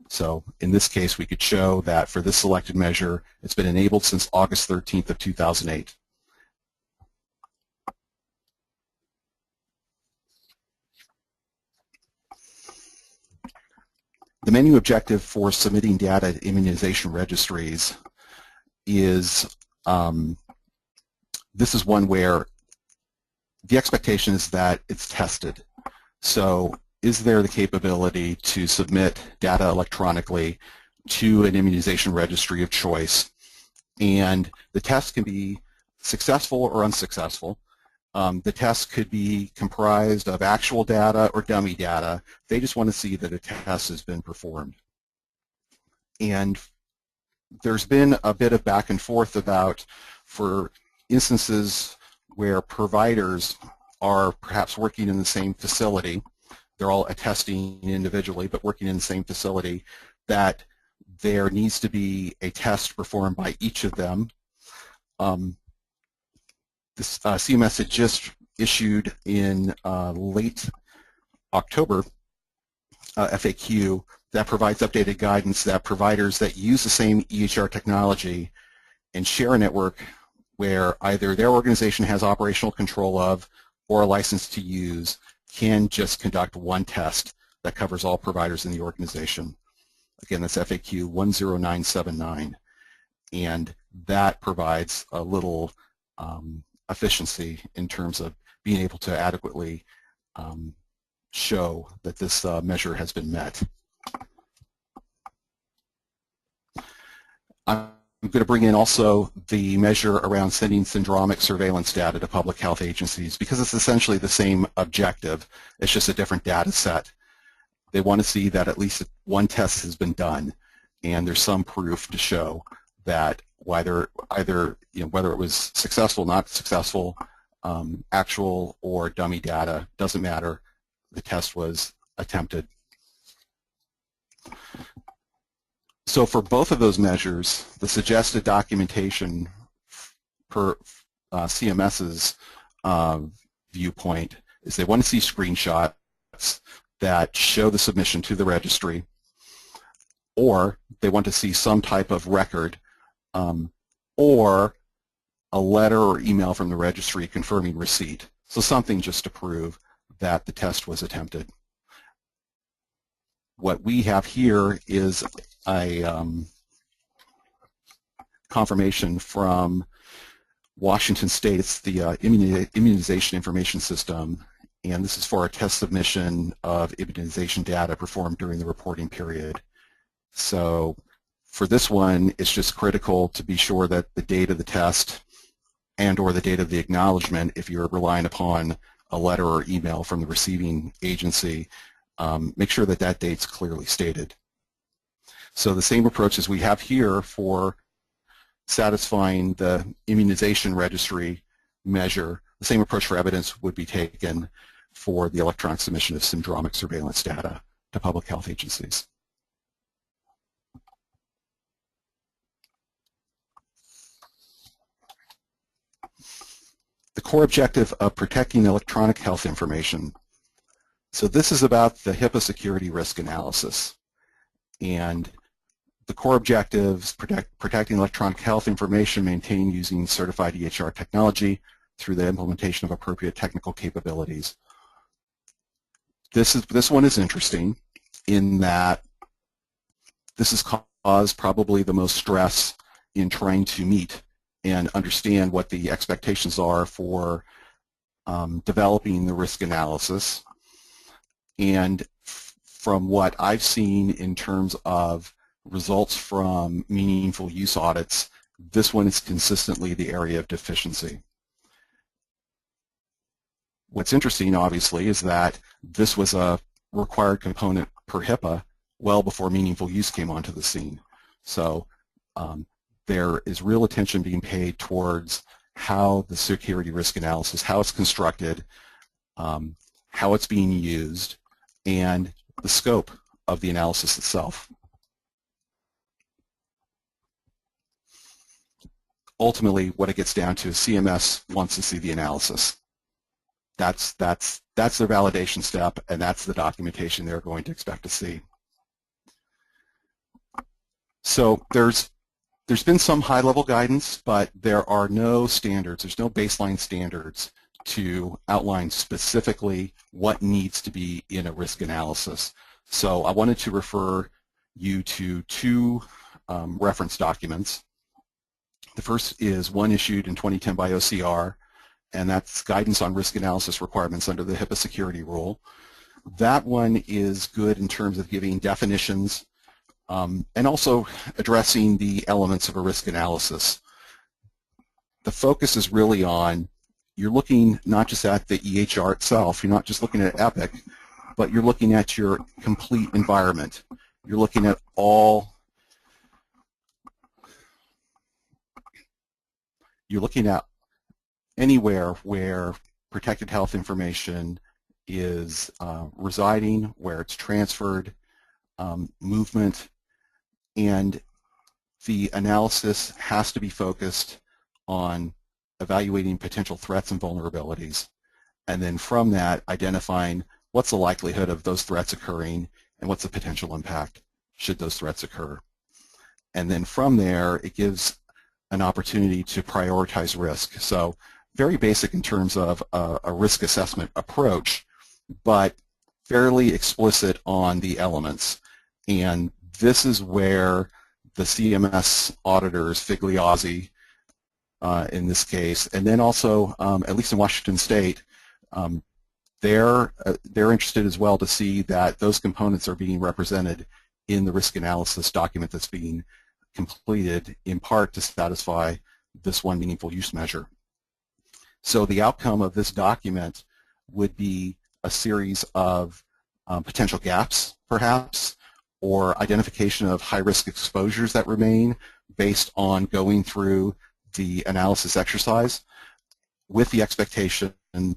So in this case, we could show that for this selected measure, it's been enabled since August 13th of 2008. menu objective for submitting data to immunization registries is, this is one where the expectation is that it's tested. So is there the capability to submit data electronically to an immunization registry of choice? And the test can be successful or unsuccessful. The test could be comprised of actual data or dummy data. They just want to see that a test has been performed. And there's been a bit of back and forth about, for instances where providers are perhaps working in the same facility, they're all attesting individually but working in the same facility, that there needs to be a test performed by each of them. This CMS had just issued in late October FAQ that provides updated guidance that providers that use the same EHR technology and share a network where either their organization has operational control of or a license to use can just conduct one test that covers all providers in the organization. Again, that's FAQ 10979, and that provides a little efficiency in terms of being able to adequately show that this measure has been met. I'm going to bring in also the measure around sending syndromic surveillance data to public health agencies because it's essentially the same objective. It's just a different data set. They want to see that at least one test has been done and there's some proof to show that whether it was successful, not successful, actual or dummy data, doesn't matter. The test was attempted. So for both of those measures, the suggested documentation per CMS's viewpoint is they want to see screenshots that show the submission to the registry, or they want to see some type of record or a letter or email from the registry confirming receipt. So something just to prove that the test was attempted. What we have here is a confirmation from Washington State. It's the Immunization Information System, and this is for a test submission of immunization data performed during the reporting period. So for this one, it's just critical to be sure that the date of the test and or the date of the acknowledgement, if you're relying upon a letter or email from the receiving agency, make sure that that date's clearly stated. So the same approach as we have here for satisfying the immunization registry measure, the same approach for evidence would be taken for the electronic submission of syndromic surveillance data to public health agencies. The core objective of protecting electronic health information. So this is about the HIPAA security risk analysis. And the core objectives: protecting electronic health information maintained using certified EHR technology through the implementation of appropriate technical capabilities. This one is interesting in that this has caused probably the most stress in trying to meet and understand what the expectations are for developing the risk analysis. And from what I've seen in terms of results from meaningful use audits, this one is consistently the area of deficiency. What's interesting, obviously, is that this was a required component per HIPAA well before meaningful use came onto the scene. So there is real attention being paid towards how the security risk analysis, how it's constructed, how it's being used, and the scope of the analysis itself. Ultimately, what it gets down to is CMS wants to see the analysis. That's their validation step, and that's the documentation they're going to expect to see. So there's been some high-level guidance, but there are no standards. There's no baseline standards to outline specifically what needs to be in a risk analysis. So I wanted to refer you to two reference documents. The first is one issued in 2010 by OCR, and that's guidance on risk analysis requirements under the HIPAA security rule. That one is good in terms of giving definitions and also addressing the elements of a risk analysis. The focus is really on, you're looking not just at the EHR itself, you're not just looking at EPIC, but you're looking at your complete environment. You're looking at anywhere where protected health information is residing, where it's transferred, movement, and the analysis has to be focused on evaluating potential threats and vulnerabilities, and then from that identifying what's the likelihood of those threats occurring and what's the potential impact should those threats occur. And then from there it gives an opportunity to prioritize risk. So very basic in terms of a risk assessment approach, but fairly explicit on the elements. And this is where the CMS auditors, Figliozzi in this case, and then also, at least in Washington State, they're interested as well to see that those components are being represented in the risk analysis document that's being completed, in part to satisfy this one meaningful use measure. So the outcome of this document would be a series of potential gaps, perhaps, or identification of high-risk exposures that remain based on going through the analysis exercise, with the expectation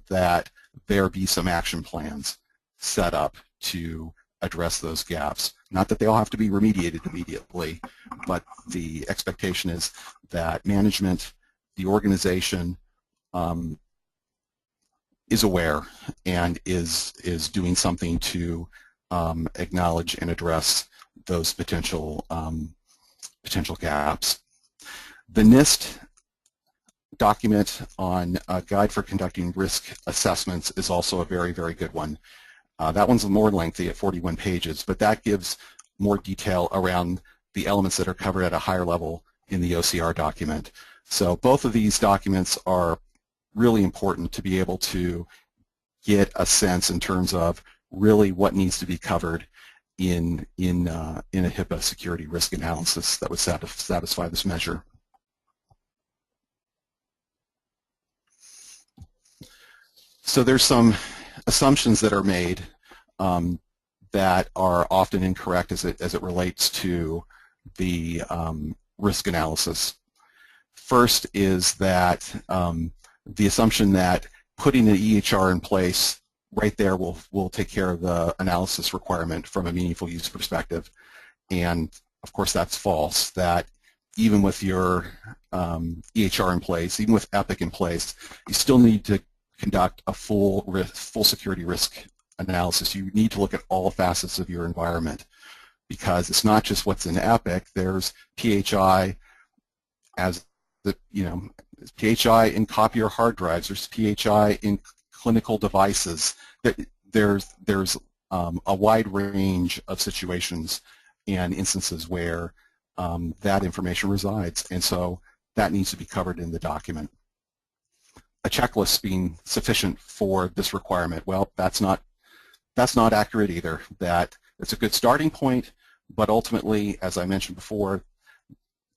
that there be some action plans set up to address those gaps. Not that they all have to be remediated immediately, but the expectation is that management, the organization, is aware and is doing something to acknowledge and address those potential gaps. The NIST document on a guide for conducting risk assessments is also a very, very good one. That one's more lengthy at 41 pages, but that gives more detail around the elements that are covered at a higher level in the OCR document. So both of these documents are really important to be able to get a sense in terms of really what needs to be covered in a HIPAA security risk analysis that would satisfy this measure. So there's some assumptions that are made that are often incorrect as it relates to the risk analysis. First is that the assumption that putting an EHR in place right there will take care of the analysis requirement from a meaningful use perspective. And of course that's false, that even with your EHR in place, even with EPIC in place, you still need to conduct a full security risk analysis. You need to look at all facets of your environment, because it's not just what's in EPIC. There's PHI as PHI in copier hard drives. There's PHI in clinical devices. There's a wide range of situations and instances where that information resides, and so that needs to be covered in the document. A checklist being sufficient for this requirement, well, that's not accurate either. That it's a good starting point, but ultimately, as I mentioned before,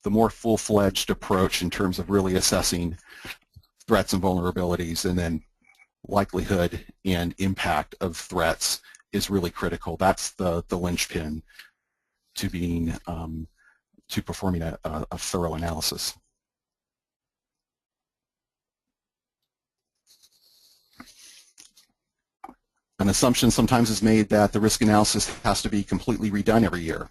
the more full-fledged approach in terms of really assessing threats and vulnerabilities and then likelihood and impact of threats is really critical. That's the linchpin to performing a thorough analysis. An assumption sometimes is made that the risk analysis has to be completely redone every year.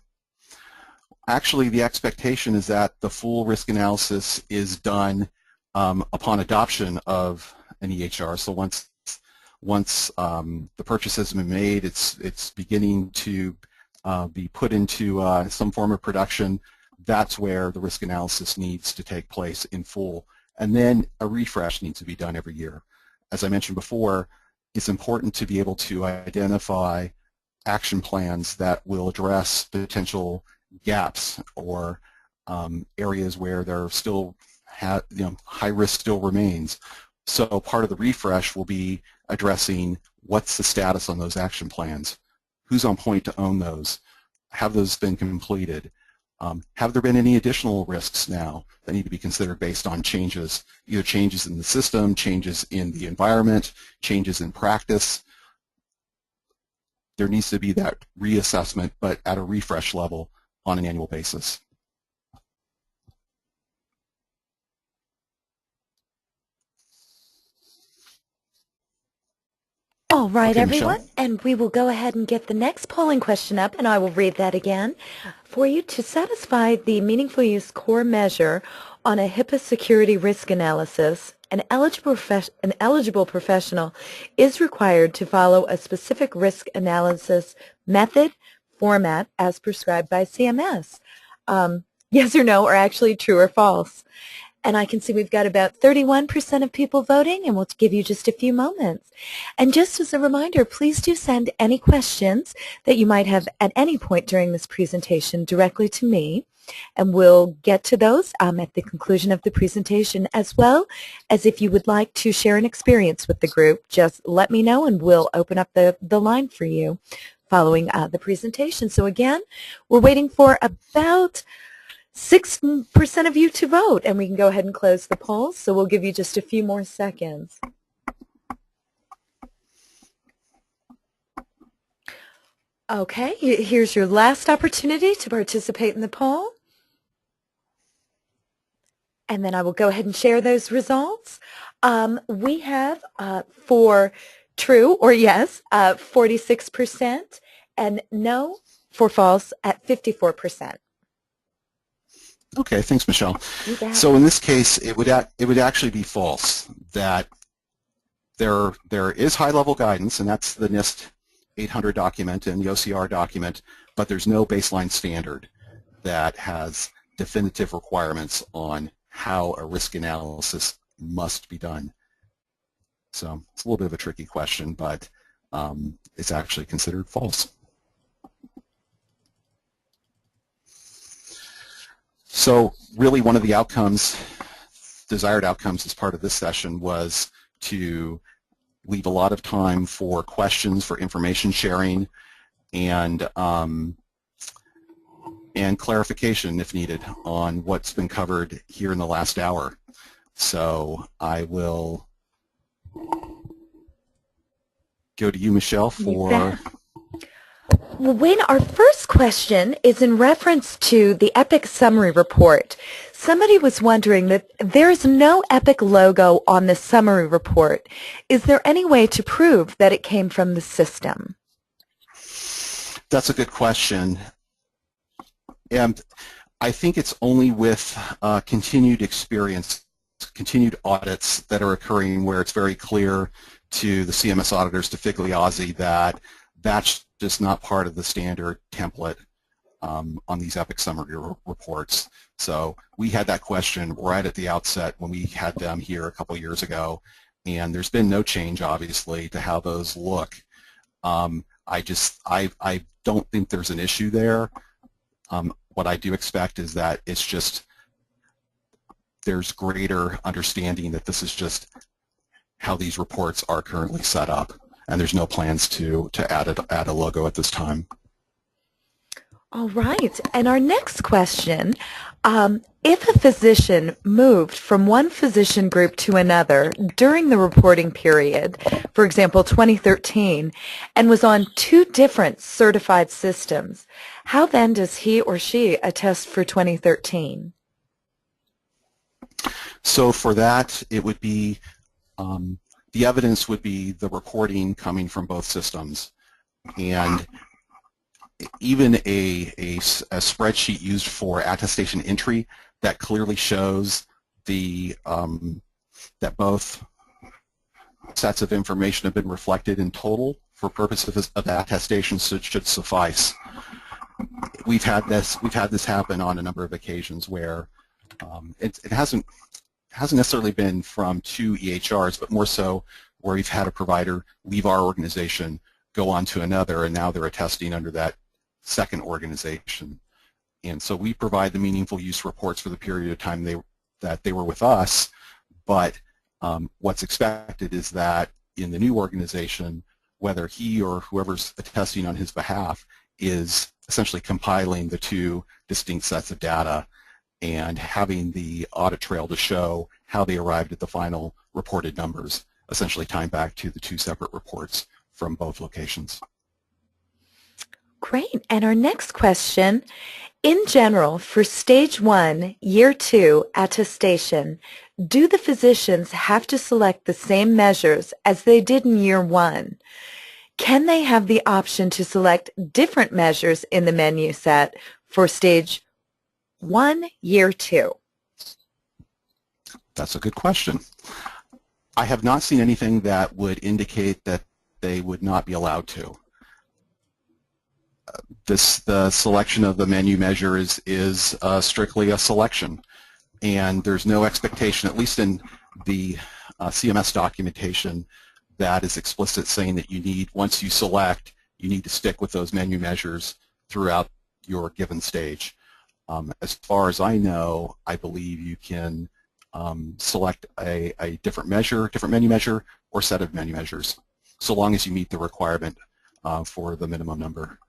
Actually, the expectation is that the full risk analysis is done upon adoption of an EHR. So once the purchase has been made, it's beginning to be put into some form of production. That's where the risk analysis needs to take place in full, and then a refresh needs to be done every year. As I mentioned before, it's important to be able to identify action plans that will address potential gaps or areas where there are still high risk still remains. So part of the refresh will be addressing what's the status on those action plans, who's on point to own those, have those been completed, have there been any additional risks now that need to be considered based on changes, either changes in the system, changes in the environment, changes in practice. There needs to be that reassessment, but at a refresh level on an annual basis. All right, Okay, everyone, Michelle. and we will go ahead and get the next polling question up, and I will read that again. For you to satisfy the meaningful use core measure on a HIPAA security risk analysis, an eligible professional is required to follow a specific risk analysis method format as prescribed by CMS. Yes or no, or actually true or false. And I can see we've got about 31% of people voting, and we'll give you just a few moments. And just as a reminder, please do send any questions that you might have at any point during this presentation directly to me, and we'll get to those at the conclusion of the presentation, as well as if you would like to share an experience with the group, just let me know and we'll open up the line for you following the presentation. So again, we're waiting for about 6% of you to vote, and we can go ahead and close the polls, so we'll give you just a few more seconds. Okay, here's your last opportunity to participate in the poll. And then I will go ahead and share those results. We have for true or yes, 46%, and no for false at 54%. Okay, thanks, Michelle. So in this case, it would actually be false that there is high-level guidance, and that's the NIST 800 document and the OCR document, but there's no baseline standard that has definitive requirements on how a risk analysis must be done. So it's a little bit of a tricky question, but it's actually considered false. So really one of the outcomes, desired outcomes as part of this session was to leave a lot of time for questions, for information sharing, and clarification if needed on what's been covered here in the last hour. So I will go to you, Michelle, for... Well, Wayne, our first question is in reference to the EPIC summary report. Somebody was wondering that there's no EPIC logo on the summary report. Is there any way to prove that it came from the system? That's a good question. And I think it's only with continued experience, continued audits that are occurring where it's very clear to the CMS auditors, to Figliazzi, that that's just not part of the standard template on these EPIC summary reports. So we had that question right at the outset when we had them here a couple years ago, and there's been no change, obviously, to how those look. I don't think there's an issue there. What I do expect is that it's just there's greater understanding that this is just how these reports are currently set up, and there's no plans to add a logo at this time. All right. And our next question, if a physician moved from one physician group to another during the reporting period, for example, 2013, and was on 2 different certified systems, how then does he or she attest for 2013? So for that, it would be, the evidence would be the reporting coming from both systems. And even a spreadsheet used for attestation entry that clearly shows the that both sets of information have been reflected in total for purposes of attestation should suffice. We've had this happen on a number of occasions where it hasn't necessarily been from 2 EHRs, but more so where we've had a provider leave our organization, go on to another, and now they're attesting under that second organization. And so we provide the meaningful use reports for the period of time that they were with us, but what's expected is that in the new organization, whether he or whoever's attesting on his behalf is essentially compiling the two distinct sets of data and having the audit trail to show how they arrived at the final reported numbers, essentially tying back to the two separate reports from both locations. Great. And our next question, in general, for Stage 1, Year 2 attestation, do the physicians have to select the same measures as they did in Year 1? Can they have the option to select different measures in the menu set for Stage 1, Year 2? That's a good question. I have not seen anything that would indicate that they would not be allowed to. The selection of the menu measure is strictly a selection, and there's no expectation, at least in the CMS documentation, that is explicit saying that you need, once you select, you need to stick with those menu measures throughout your given stage. As far as I know, I believe you can select a different menu measure, or set of menu measures, so long as you meet the requirement for the minimum number.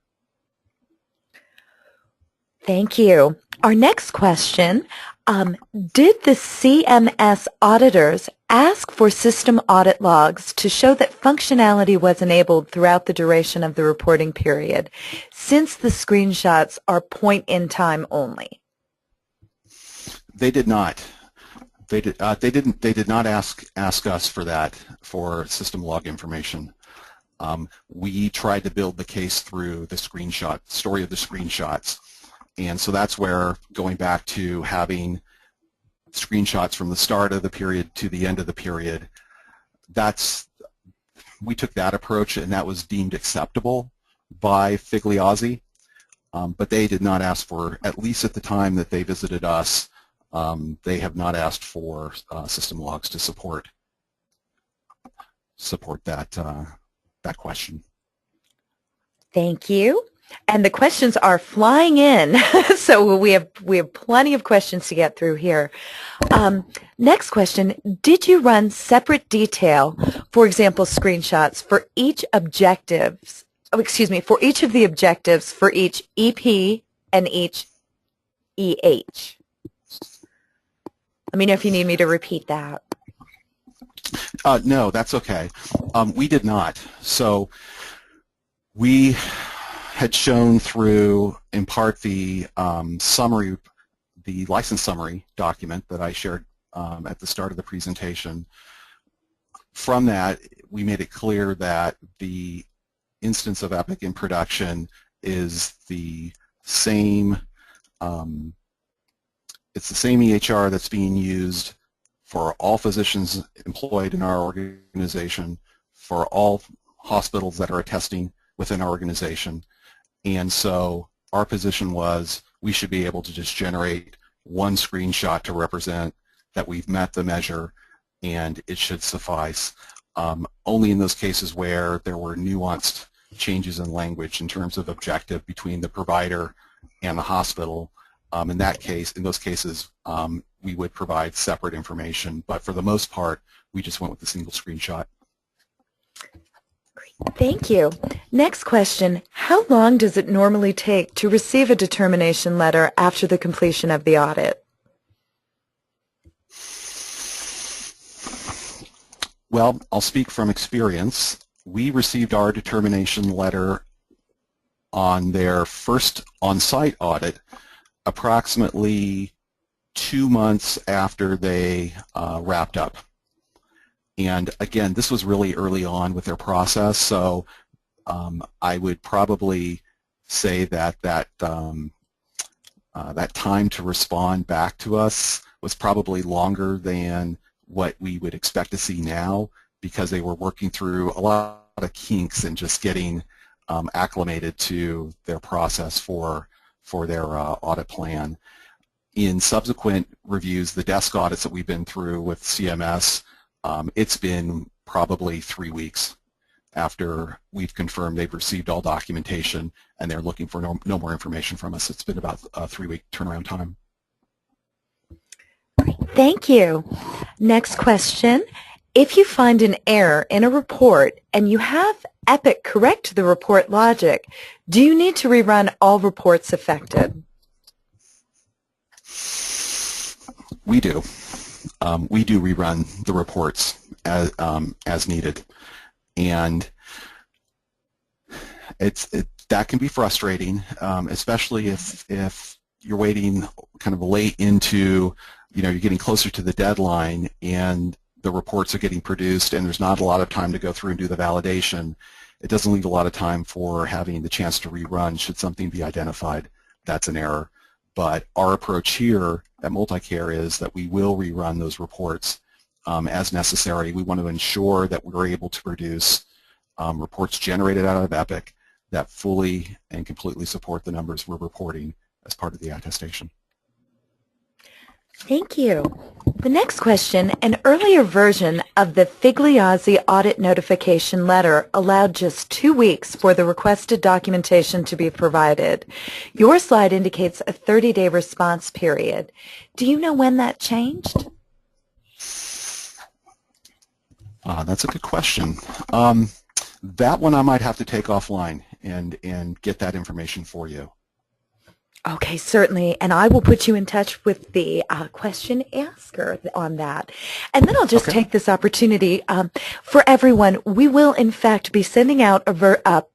Thank you. Our next question, did the CMS auditors ask for system audit logs to show that functionality was enabled throughout the duration of the reporting period, since the screenshots are point-in-time only? They did not. They did not ask us for that, for system log information. We tried to build the case through the story of the screenshots. And so that's where, going back to having screenshots from the start of the period to the end of the period, we took that approach, and that was deemed acceptable by Figliozzi. But they did not ask for, at least at the time that they visited us, they have not asked for system logs to support that question. Thank you. And the questions are flying in, so we have plenty of questions to get through here. Next question, did you run separate detail, for example, screenshots for each objectives, for each of the objectives for each EP and each EH? Let me know if you need me to repeat that. No, that's okay. We did not. So we had shown through, in part, the summary, the license summary document that I shared at the start of the presentation. From that, we made it clear that the instance of Epic in production is the same. It's the same EHR that's being used for all physicians employed in our organization, for all hospitals that are attesting within our organization. And so our position was we should be able to just generate one screenshot to represent that we've met the measure, and it should suffice. Only in those cases where there were nuanced changes in language in terms of objective between the provider and the hospital. In those cases, we would provide separate information, but for the most part, we just went with a single screenshot. Thank you. Next question, how long does it normally take to receive a determination letter after the completion of the audit? Well, I'll speak from experience. We received our determination letter on their first on-site audit approximately 2 months after they wrapped up. And again, this was really early on with their process, so I would probably say that time to respond back to us was probably longer than what we would expect to see now, because they were working through a lot of kinks and just getting acclimated to their process for their audit plan. In subsequent reviews, the desk audits that we've been through with CMS, it's been probably 3 weeks after we've confirmed they've received all documentation and they're looking for no more information from us. It's been about a 3-week turnaround time. Thank you. Next question. If you find an error in a report and you have Epic correct the report logic, do you need to rerun all reports affected? We do. We do rerun the reports as needed, and that can be frustrating, especially if you're waiting kind of late into, you're getting closer to the deadline and the reports are getting produced and there's not a lot of time to go through and do the validation. It doesn't leave a lot of time for having the chance to rerun should something be identified that's an error. But our approach here at Multicare is that we will rerun those reports as necessary. We want to ensure that we're able to produce reports generated out of Epic that fully and completely support the numbers we're reporting as part of the attestation. Thank you. The next question, an earlier version of the Figliazzi audit notification letter allowed just 2 weeks for the requested documentation to be provided. Your slide indicates a 30-day response period. Do you know when that changed? That's a good question. That one I might have to take offline and get that information for you. Okay, certainly, and I will put you in touch with the question asker on that. And then I'll just take this opportunity for everyone. We will, in fact, be sending out a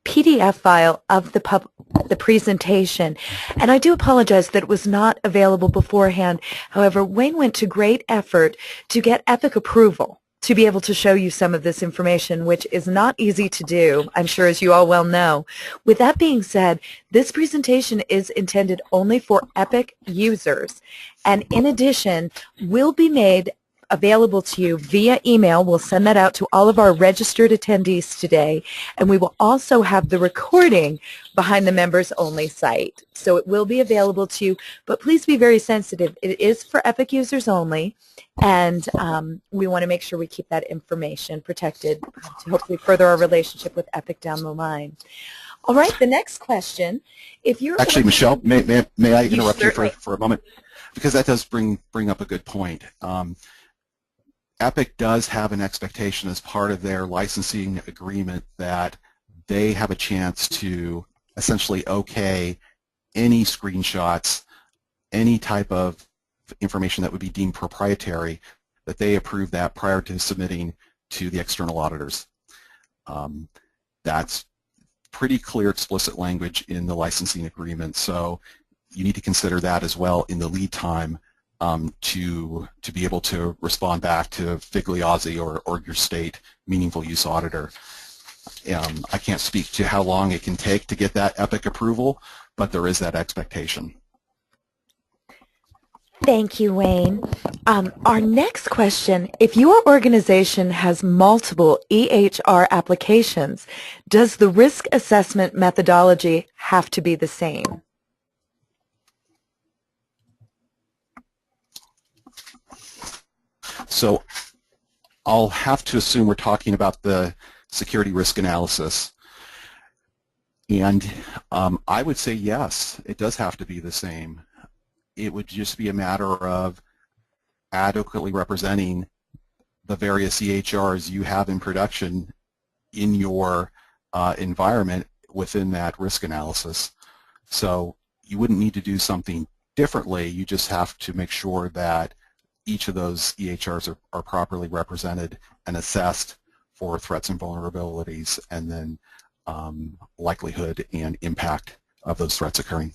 PDF file of the presentation, and I do apologize that it was not available beforehand. However, Wayne went to great effort to get Epic approval to be able to show you some of this information, which is not easy to do, I'm sure, as you all well know. With that being said, this presentation is intended only for Epic users, and in addition, will be made available to you via email. We'll send that out to all of our registered attendees today, and we will also have the recording behind the members-only site. So it will be available to you, but please be very sensitive. It is for Epic users only, and we want to make sure we keep that information protected to hopefully further our relationship with Epic down the line. All right, the next question. If you're actually, Michelle, may I interrupt you for a moment? Because that does bring up a good point. Epic does have an expectation as part of their licensing agreement that they have a chance to essentially okay any screenshots, any type of information that would be deemed proprietary, that they approve that prior to submitting to the external auditors. That's pretty clear, explicit language in the licensing agreement, so you need to consider that as well in the lead time to be able to respond back to Figliazzi or your state meaningful use auditor. I can't speak to how long it can take to get that Epic approval, but there is that expectation. Thank you, Wayne. Our next question, if your organization has multiple EHR applications, does the risk assessment methodology have to be the same? So I'll have to assume we're talking about the security risk analysis. And I would say yes, it does have to be the same. It would just be a matter of adequately representing the various EHRs you have in production in your environment within that risk analysis. So you wouldn't need to do something differently. You just have to make sure that each of those EHRs are properly represented and assessed for threats and vulnerabilities, and then likelihood and impact of those threats occurring.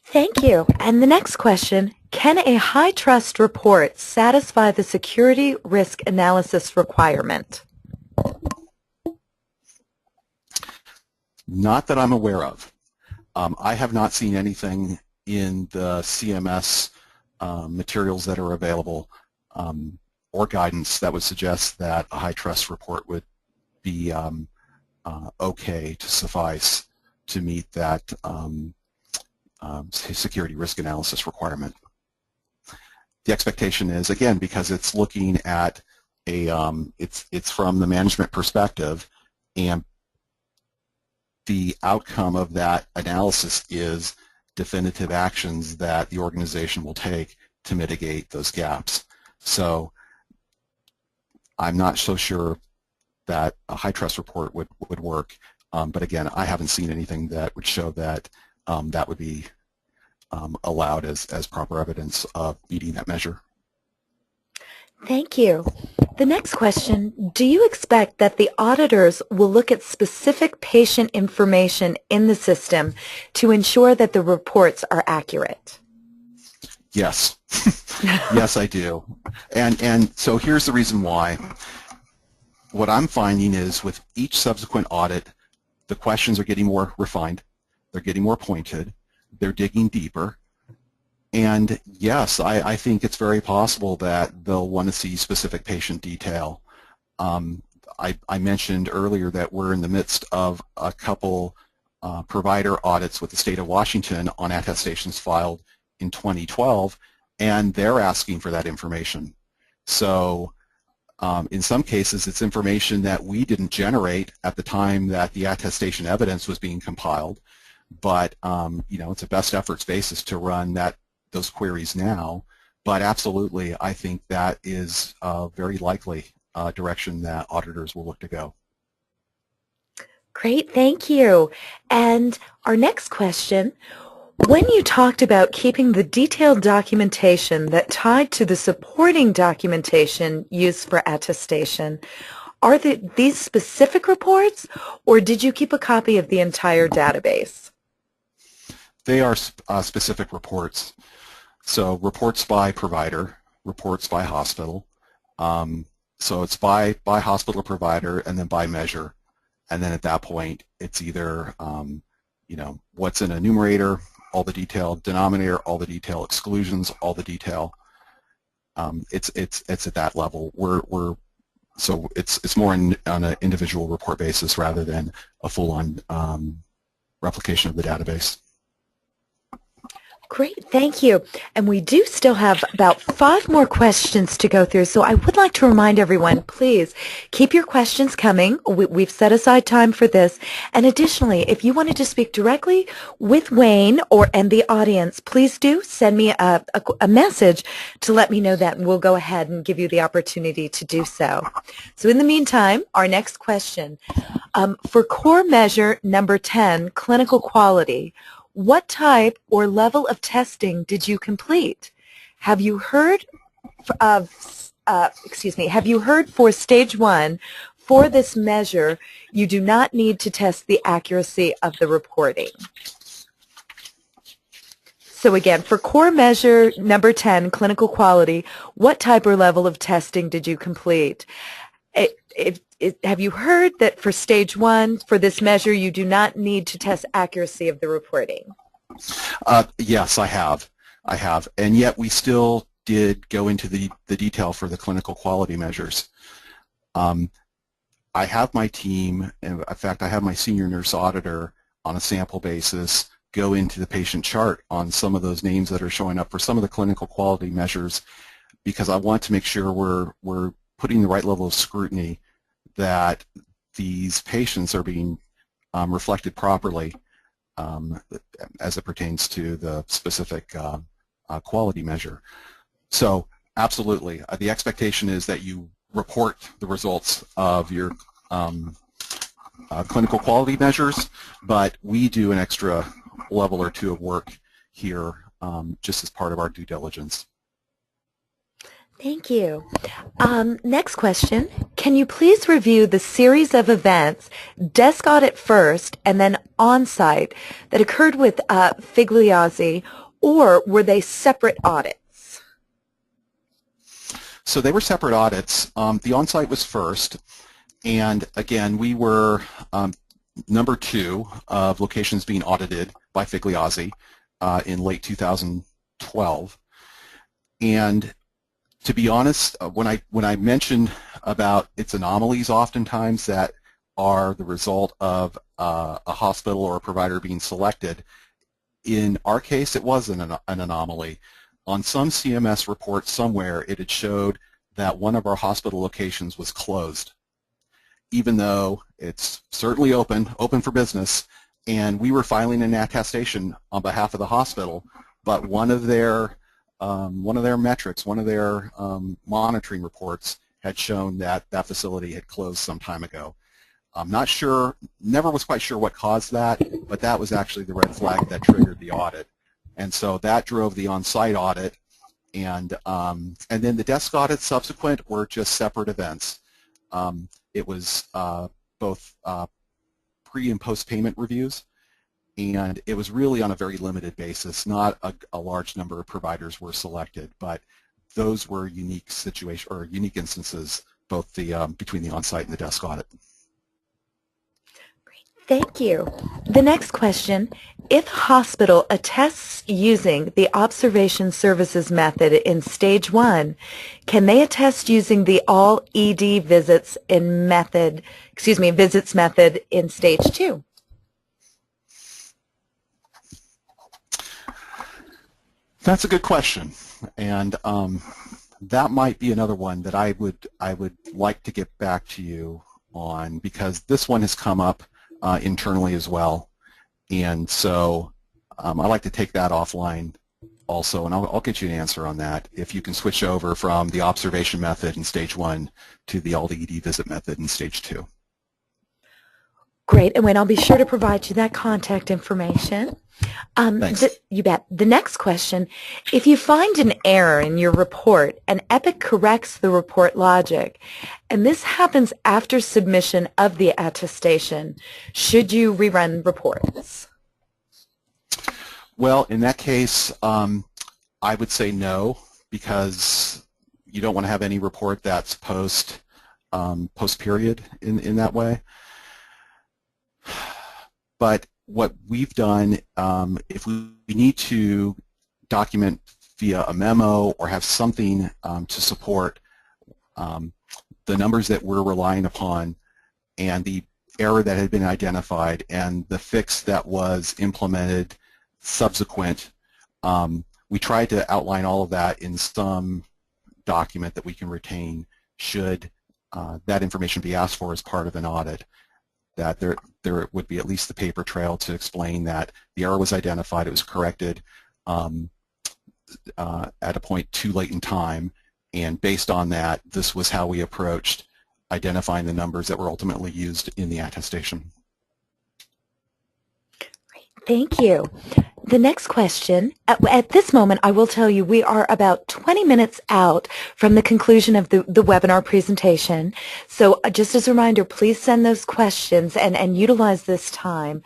Thank you. And the next question, can a high trust report satisfy the security risk analysis requirement? Not that I'm aware of. I have not seen anything in the CMS materials that are available or guidance that would suggest that a high trust report would be okay to suffice to meet that security risk analysis requirement. The expectation is, again, because it's looking at it's from the management perspective, and the outcome of that analysis is definitive actions that the organization will take to mitigate those gaps. So I'm not so sure that a high trust report would work, but again, I haven't seen anything that would show that that would be allowed as proper evidence of meeting that measure. Thank you. The next question, do you expect that the auditors will look at specific patient information in the system to ensure that the reports are accurate? Yes. Yes, I do. And so here's the reason why. What I'm finding is with each subsequent audit, the questions are getting more refined, they're getting more pointed, they're digging deeper. And yes, I think it's very possible that they'll want to see specific patient detail. I mentioned earlier that we're in the midst of a couple provider audits with the state of Washington on attestations filed in 2012, and they're asking for that information. So in some cases, it's information that we didn't generate at the time that the attestation evidence was being compiled, but you know, it's a best efforts basis to run those queries now. But absolutely, I think that is a very likely direction that auditors will look to go. Great, thank you. And our next question, when you talked about keeping the detailed documentation that tied to the supporting documentation used for attestation, are these specific reports, or did you keep a copy of the entire database? They are specific reports. So reports by provider, reports by hospital. So it's by hospital or provider, and then by measure. And then at that point, it's either you know, what's in a numerator, all the detail, denominator, all the detail, exclusions, all the detail. It's at that level. So it's more on an individual report basis rather than a full-on replication of the database. Great, thank you. And we do still have about 5 more questions to go through, so I would like to remind everyone, please keep your questions coming. We've set aside time for this. And additionally, if you wanted to speak directly with Wayne and the audience, please do send me a message to let me know that, and we'll go ahead and give you the opportunity to do so. So in the meantime, our next question. For core measure number 10, clinical quality, what type or level of testing did you complete? Have you heard have you heard for stage 1, for this measure, you do not need to test the accuracy of the reporting? So again, for core measure number 10, clinical quality, what type or level of testing did you complete? Have you heard that for stage 1, for this measure, you do not need to test accuracy of the reporting? Yes, I have. And yet we still did go into the detail for the clinical quality measures. I have my team, in fact, I have my senior nurse auditor on a sample basis go into the patient chart on some of those names that are showing up for some of the clinical quality measures, because I want to make sure we're putting the right level of scrutiny that these patients are being reflected properly as it pertains to the specific quality measure. So absolutely, the expectation is that you report the results of your clinical quality measures, but we do an extra level or 2 of work here just as part of our due diligence. Thank you. Next question. Can you please review the series of events, desk audit first and then on-site, that occurred with Figliazzi, or were they separate audits? So they were separate audits. The on-site was first, and again, we were number 2 of locations being audited by Figliazzi in late 2012. And to be honest, when I mentioned about its anomalies oftentimes that are the result of a hospital or a provider being selected, in our case it was an anomaly. On some CMS report somewhere it had showed that one of our hospital locations was closed, even though it's certainly open for business, and we were filing an attestation on behalf of the hospital, but one of their metrics, one of their monitoring reports had shown that that facility had closed some time ago. I'm not sure, never was quite sure what caused that, but that was actually the red flag that triggered the audit. And so that drove the on-site audit, and then the desk audits subsequent were just separate events. It was both pre- and post-payment reviews, and it was really on a very limited basis. Not a large number of providers were selected, but those were unique situations or unique instances, both the between the on-site and the desk audit. Thank you. The next question, if hospital attests using the observation services method in stage 1, can they attest using the all ED visits in visits method in stage 2? That's a good question, and that might be another one that I would like to get back to you on, because this one has come up internally as well, and so I'd like to take that offline also, and I'll get you an answer on that if you can switch over from the observation method in stage 1 to the all ED visit method in stage 2. Great, and I'll be sure to provide you that contact information. Thanks. You bet. The next question, if you find an error in your report and Epic corrects the report logic, and this happens after submission of the attestation, should you rerun reports? Well, in that case, I would say no, because you don't want to have any report that's post-period in that way. But what we've done, if we need to document via a memo or have something to support the numbers that we're relying upon and the error that had been identified and the fix that was implemented subsequent, we tried to outline all of that in some document that we can retain should that information be asked for as part of an audit, that there would be at least the paper trail to explain that the error was identified, it was corrected at a point too late in time, and based on that, this was how we approached identifying the numbers that were ultimately used in the attestation. Thank you. The next question, at this moment I will tell you we are about 20 minutes out from the conclusion of the webinar presentation. So just as a reminder, please send those questions and utilize this time.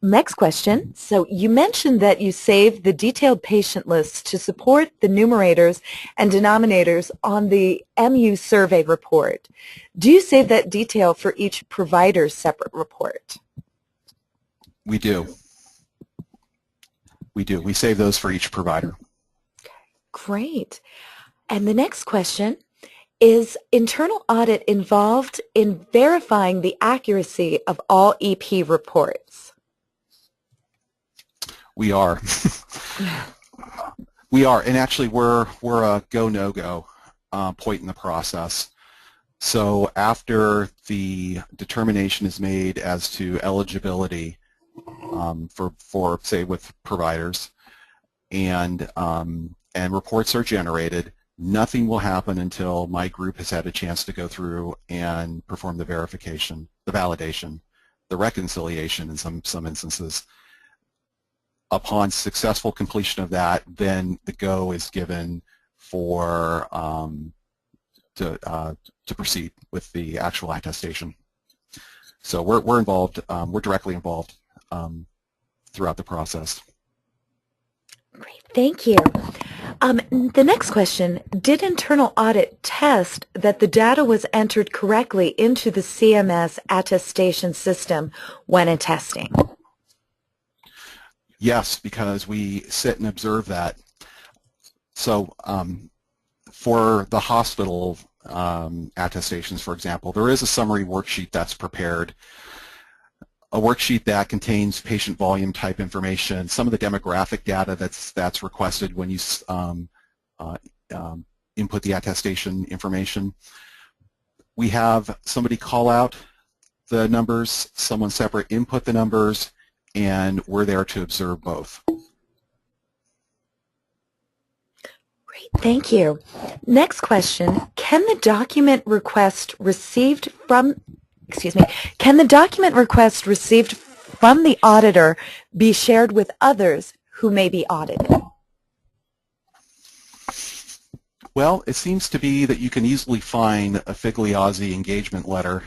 Next question. So you mentioned that you saved the detailed patient lists to support the numerators and denominators on the MU survey report. Do you save that detail for each provider's separate report? We do. We do. We save those for each provider. Great. And the next question, is internal audit involved in verifying the accuracy of all EP reports? We are. We are, and actually we're a go, no-go point in the process. So after the determination is made as to eligibility for say with providers, and reports are generated, nothing will happen until my group has had a chance to go through and perform the verification, the validation, the reconciliation in some instances. Upon successful completion of that, then the go is given for to proceed with the actual attestation. So we're involved. We're directly involved throughout the process. Great, thank you. The next question, did internal audit test that the data was entered correctly into the CMS attestation system when attesting? Yes, because we sit and observe that. So for the hospital attestations, for example, there is a summary worksheet that's prepared, a worksheet that contains patient volume type information, some of the demographic data that's requested when you input the attestation information. We have somebody call out the numbers, someone separate input the numbers, and we're there to observe both. Great, thank you. Next question, can the document request received from the auditor be shared with others who may be audited? Well, it seems to be that you can easily find a Figliozzi engagement letter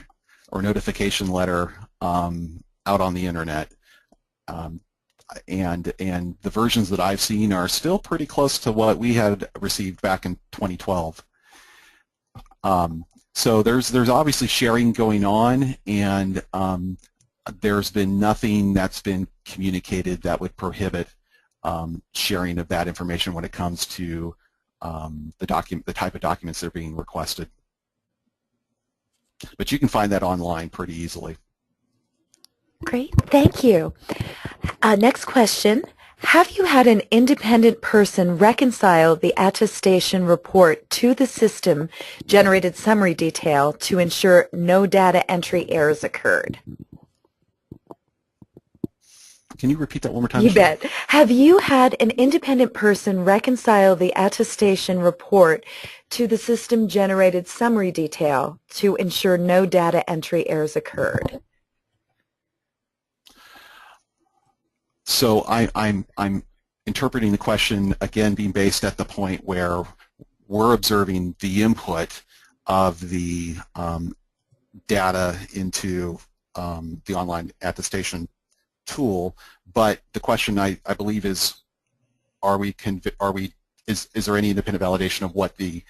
or notification letter out on the internet. And the versions that I've seen are still pretty close to what we had received back in 2012. So there's obviously sharing going on, and there's been nothing that's been communicated that would prohibit sharing of that information when it comes to the type of documents that are being requested. But you can find that online pretty easily. Great, thank you. Next question. Have you had an independent person reconcile the attestation report to the system-generated summary detail to ensure no data entry errors occurred? Can you repeat that one more time? You bet. Have you had an independent person reconcile the attestation report to the system-generated summary detail to ensure no data entry errors occurred? So I'm interpreting the question again being based at the point where we're observing the input of the data into the online attestation tool, but the question I believe is, is there any independent validation of what the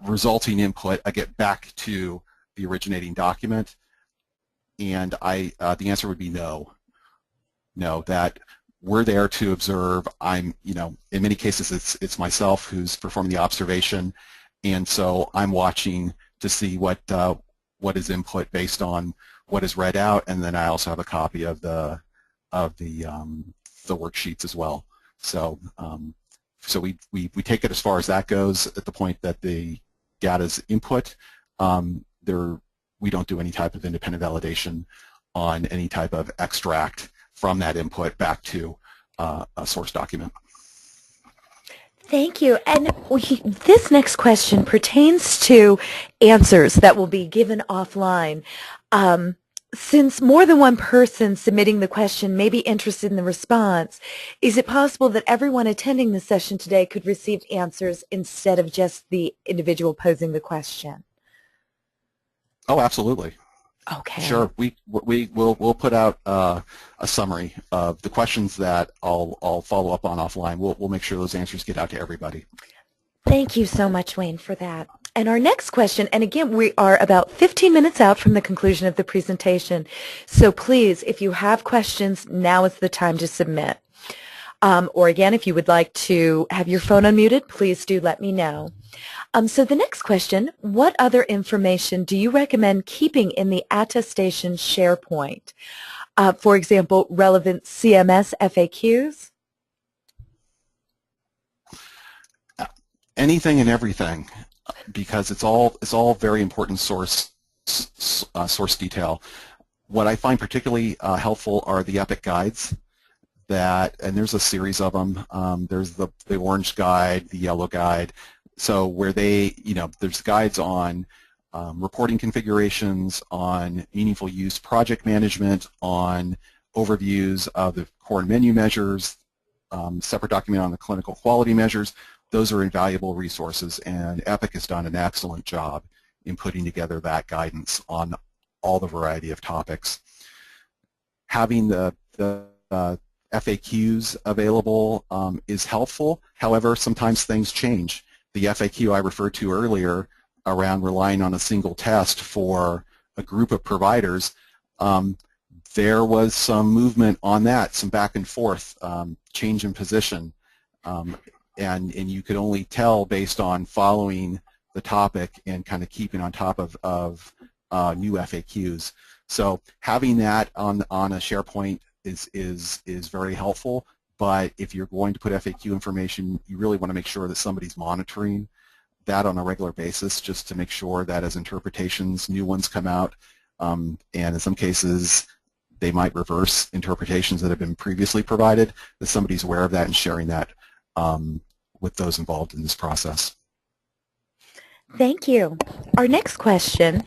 resulting input I get back to the originating document? And the answer would be no. No, that we're there to observe. In many cases it's myself who's performing the observation, and so I'm watching to see what is input based on what is read out, and then I also have a copy of the worksheets as well. So so we take it as far as that goes. At the point that the data's input, we don't do any type of independent validation on any type of extract from that input back to a source document. Thank you. And this next question pertains to answers that will be given offline. Since more than one person submitting the question may be interested in the response, is it possible that everyone attending the session today could receive answers instead of just the individual posing the question? Oh, absolutely. Okay. Sure. We'll put out a summary of the questions that I'll follow up on offline. We'll make sure those answers get out to everybody. Thank you so much, Wayne, for that. And our next question, and again, we are about 15 minutes out from the conclusion of the presentation, so please, if you have questions, now is the time to submit. Or again, if you would like to have your phone unmuted, please do let me know. So the next question, what other information do you recommend keeping in the attestation SharePoint? For example, relevant CMS FAQs? Anything and everything, because it's all very important source detail. What I find particularly helpful are the EPIC guides. And there's a series of them. There's the orange guide, the yellow guide. So where there's guides on reporting configurations, on meaningful use project management, on overviews of the core and menu measures, separate document on the clinical quality measures. Those are invaluable resources, and EPIC has done an excellent job in putting together that guidance on all the variety of topics. Having the FAQs available is helpful. However, sometimes things change. The FAQ I referred to earlier around relying on a single test for a group of providers, there was some movement on that, some back and forth, change in position, and you could only tell based on following the topic and kind of keeping on top of new FAQs. So having that on a SharePoint is very helpful, but if you're going to put FAQ information, you really want to make sure that somebody's monitoring that on a regular basis just to make sure that as interpretations, new ones come out, and in some cases they might reverse interpretations that have been previously provided, that somebody's aware of that and sharing that with those involved in this process. Thank you. Our next question,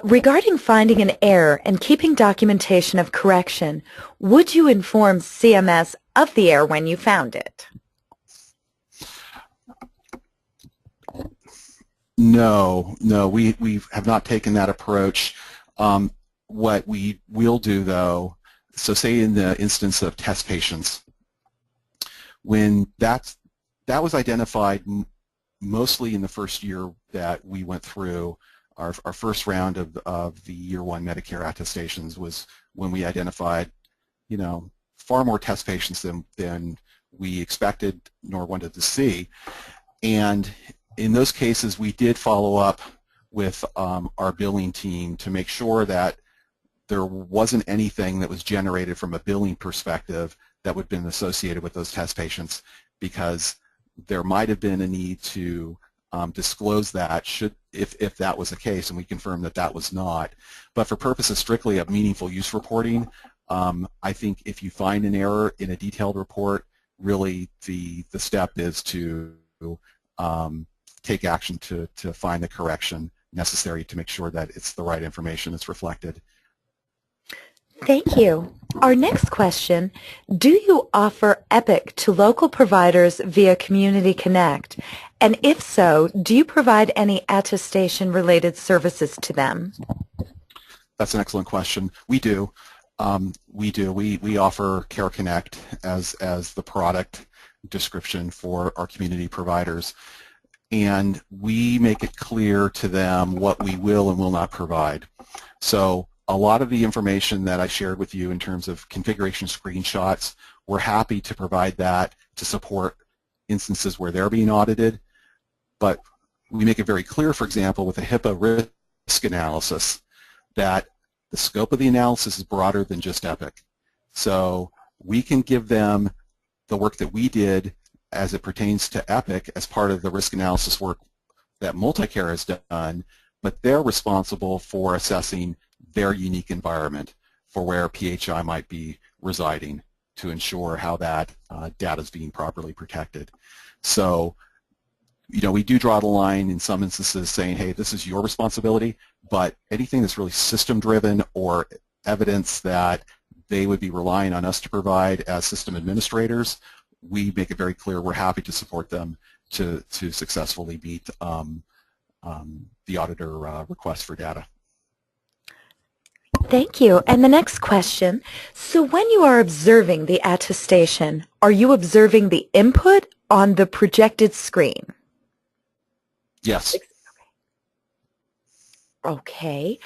regarding finding an error and keeping documentation of correction, would you inform CMS of the error when you found it? No, we have not taken that approach. What we will do, though, so say in the instance of test patients, when that was identified mostly in the first year that we went through, our first round of the year one Medicare attestations was when we identified, far more test patients than we expected nor wanted to see. And in those cases, we did follow up with our billing team to make sure that there wasn't anything that was generated from a billing perspective that would have been associated with those test patients, because there might have been a need to disclose that if that was the case, and we confirmed that that was not. But for purposes strictly of meaningful use reporting, I think if you find an error in a detailed report, really the step is to take action to find the correction necessary to make sure that it's the right information that's reflected. Thank you. Our next question, do you offer Epic to local providers via Community Connect? And if so, do you provide any attestation-related services to them? That's an excellent question. We do. We offer Care Connect as the product description for our community providers. And we make it clear to them what we will and will not provide. So a lot of the information that I shared with you in terms of configuration screenshots, we're happy to provide that to support instances where they're being audited, but we make it very clear, for example, with a HIPAA risk analysis, that the scope of the analysis is broader than just Epic. So we can give them the work that we did as it pertains to Epic as part of the risk analysis work that Multicare has done, but they're responsible for assessing their unique environment for where PHI might be residing to ensure how that data is being properly protected. So, we do draw the line in some instances saying, hey, this is your responsibility, but anything that's really system-driven or evidence that they would be relying on us to provide as system administrators, we make it very clear we're happy to support them to successfully meet the auditor request for data. Thank you. And the next question, so when you are observing the attestation, are you observing the input on the projected screen? Yes. Okay.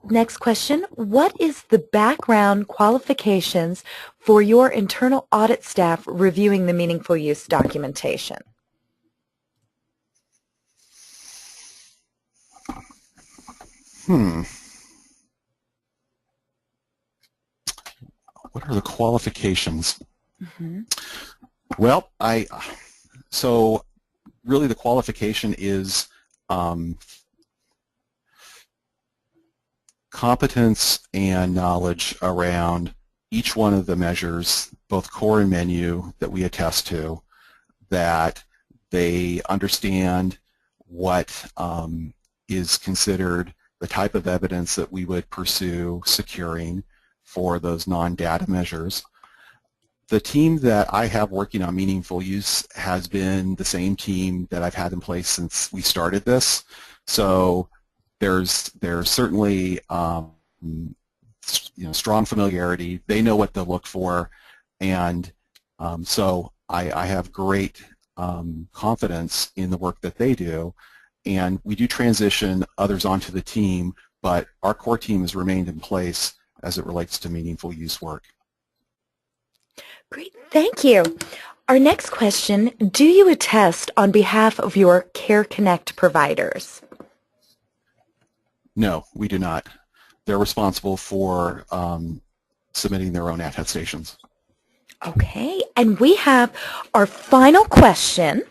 Next question, what is the background qualifications for your internal audit staff reviewing the meaningful use documentation? What are the qualifications? Mm-hmm. Well, so really the qualification is competence and knowledge around each one of the measures, both core and menu, that we attest to, that they understand what is considered the type of evidence that we would pursue securing for those non-data measures. The team that I have working on meaningful use has been the same team that I've had in place since we started this. So there's certainly strong familiarity. They know what to look for, and so I have great confidence in the work that they do. And we do transition others onto the team, but our core team has remained in place as it relates to meaningful use work. Great, thank you. Our next question, do you attest on behalf of your Care Connect providers? No, we do not. They're responsible for submitting their own attestations. Okay, and we have our final question.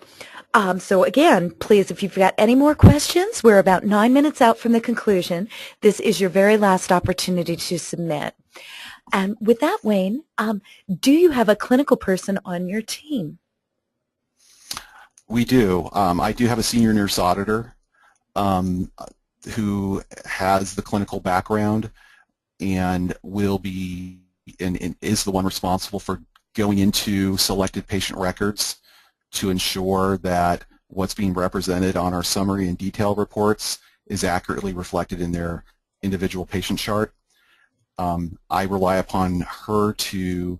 So again, please, if you've got any more questions, we're about 9 minutes out from the conclusion. This is your very last opportunity to submit. And with that, Wayne, do you have a clinical person on your team? We do. I do have a senior nurse auditor who has the clinical background and will be and is the one responsible for going into selected patient records to ensure that what's being represented on our summary and detail reports is accurately reflected in their individual patient chart. I rely upon her to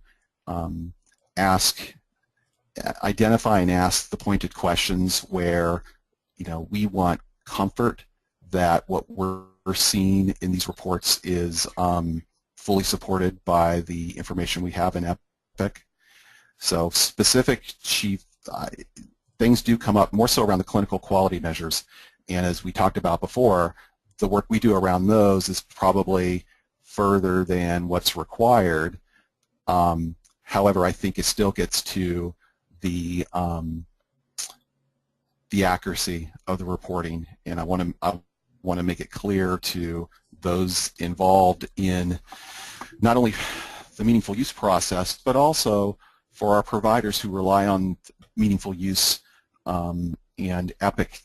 identify and ask the pointed questions where, we want comfort that what we're seeing in these reports is fully supported by the information we have in Epic. So specific things do come up more so around the clinical quality measures, and as we talked about before, the work we do around those is probably further than what's required. However, I think it still gets to the accuracy of the reporting, and I want to make it clear to those involved in not only the meaningful use process, but also for our providers who rely on meaningful use and Epic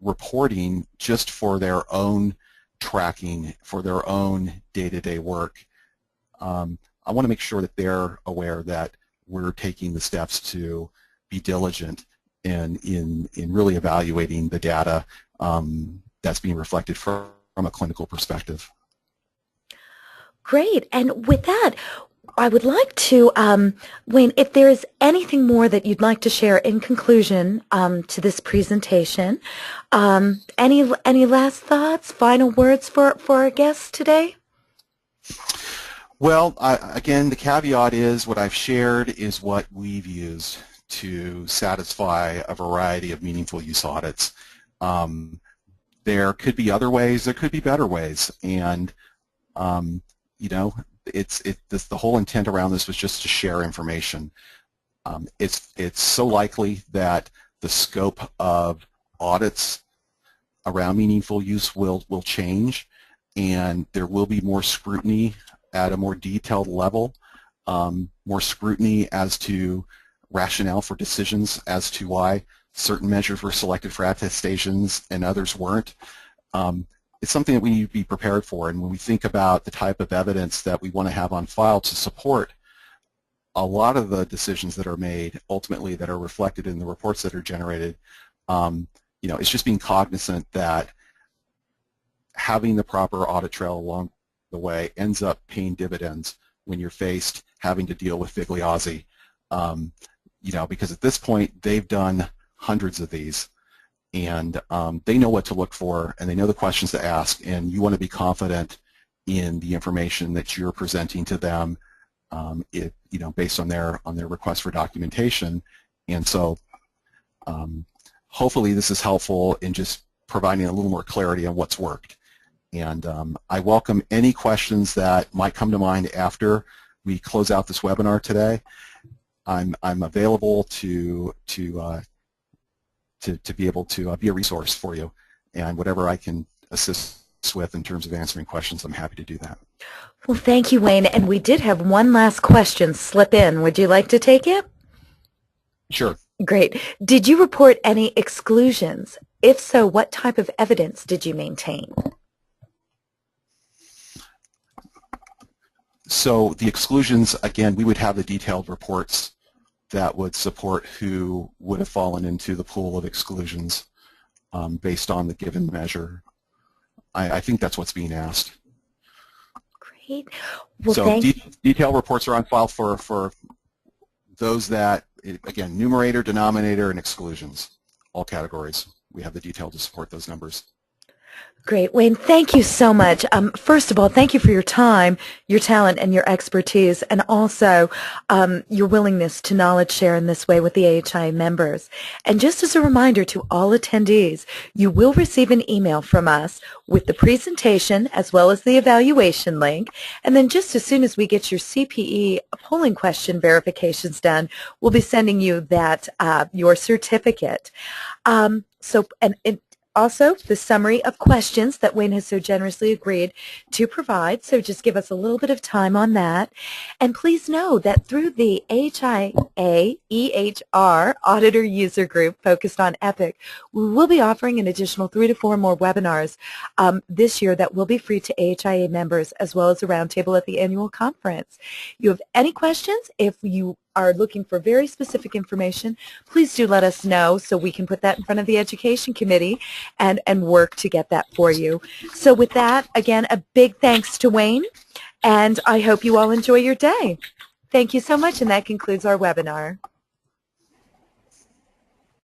reporting just for their own tracking, for their own day-to-day work. I want to make sure that they're aware that we're taking the steps to be diligent in really evaluating the data that's being reflected from a clinical perspective. Great. And with that, I would like to, Wayne, if there is anything more that you'd like to share in conclusion to this presentation, any last thoughts, final words for our guests today? Well, again, the caveat is what I've shared is what we've used to satisfy a variety of meaningful use audits. There could be other ways, there could be better ways, and the whole intent around this was just to share information. It's so likely that the scope of audits around meaningful use will change, and there will be more scrutiny at a more detailed level, more scrutiny as to rationale for decisions as to why certain measures were selected for attestations and others weren't. It's something that we need to be prepared for, and when we think about the type of evidence that we want to have on file to support a lot of the decisions that are made, ultimately that are reflected in the reports that are generated, it's just being cognizant that having the proper audit trail along the way ends up paying dividends when you're having to deal with Figliazzi, because at this point they've done hundreds of these, and they know what to look for, and they know the questions to ask, and you want to be confident in the information that you're presenting to them, based on their request for documentation. And so hopefully this is helpful in just providing a little more clarity on what's worked. And I welcome any questions that might come to mind after we close out this webinar today. I'm available to be able to be a resource for you, and whatever I can assist with in terms of answering questions, I'm happy to do that. Well, thank you, Wayne. And we did have one last question slip in. Would you like to take it? Sure. Great. Did you report any exclusions? If so, what type of evidence did you maintain? So the exclusions, again, we would have the detailed reports that would support who would have fallen into the pool of exclusions based on the given measure. I think that's what's being asked. Great. Well, so detailed reports are on file for those that, again, numerator, denominator, and exclusions, all categories. We have the detail to support those numbers. Great. Wayne, thank you so much. First of all, thank you for your time, your talent, and your expertise, and also your willingness to knowledge share in this way with the AHIA members. And just as a reminder to all attendees, you will receive an email from us with the presentation as well as the evaluation link. And then just as soon as we get your CPE polling question verifications done, we'll be sending you that your certificate. Also, the summary of questions that Wayne has so generously agreed to provide, so just give us a little bit of time on that. And please know that through the AHIA EHR Auditor User Group focused on EPIC, we will be offering an additional 3 to 4 more webinars this year that will be free to AHIA members, as well as a roundtable at the annual conference. You have any questions? If you are looking for very specific information, please do let us know so we can put that in front of the Education Committee and work to get that for you. So with that, again, a big thanks to Wayne, and I hope you all enjoy your day. Thank you so much, and that concludes our webinar.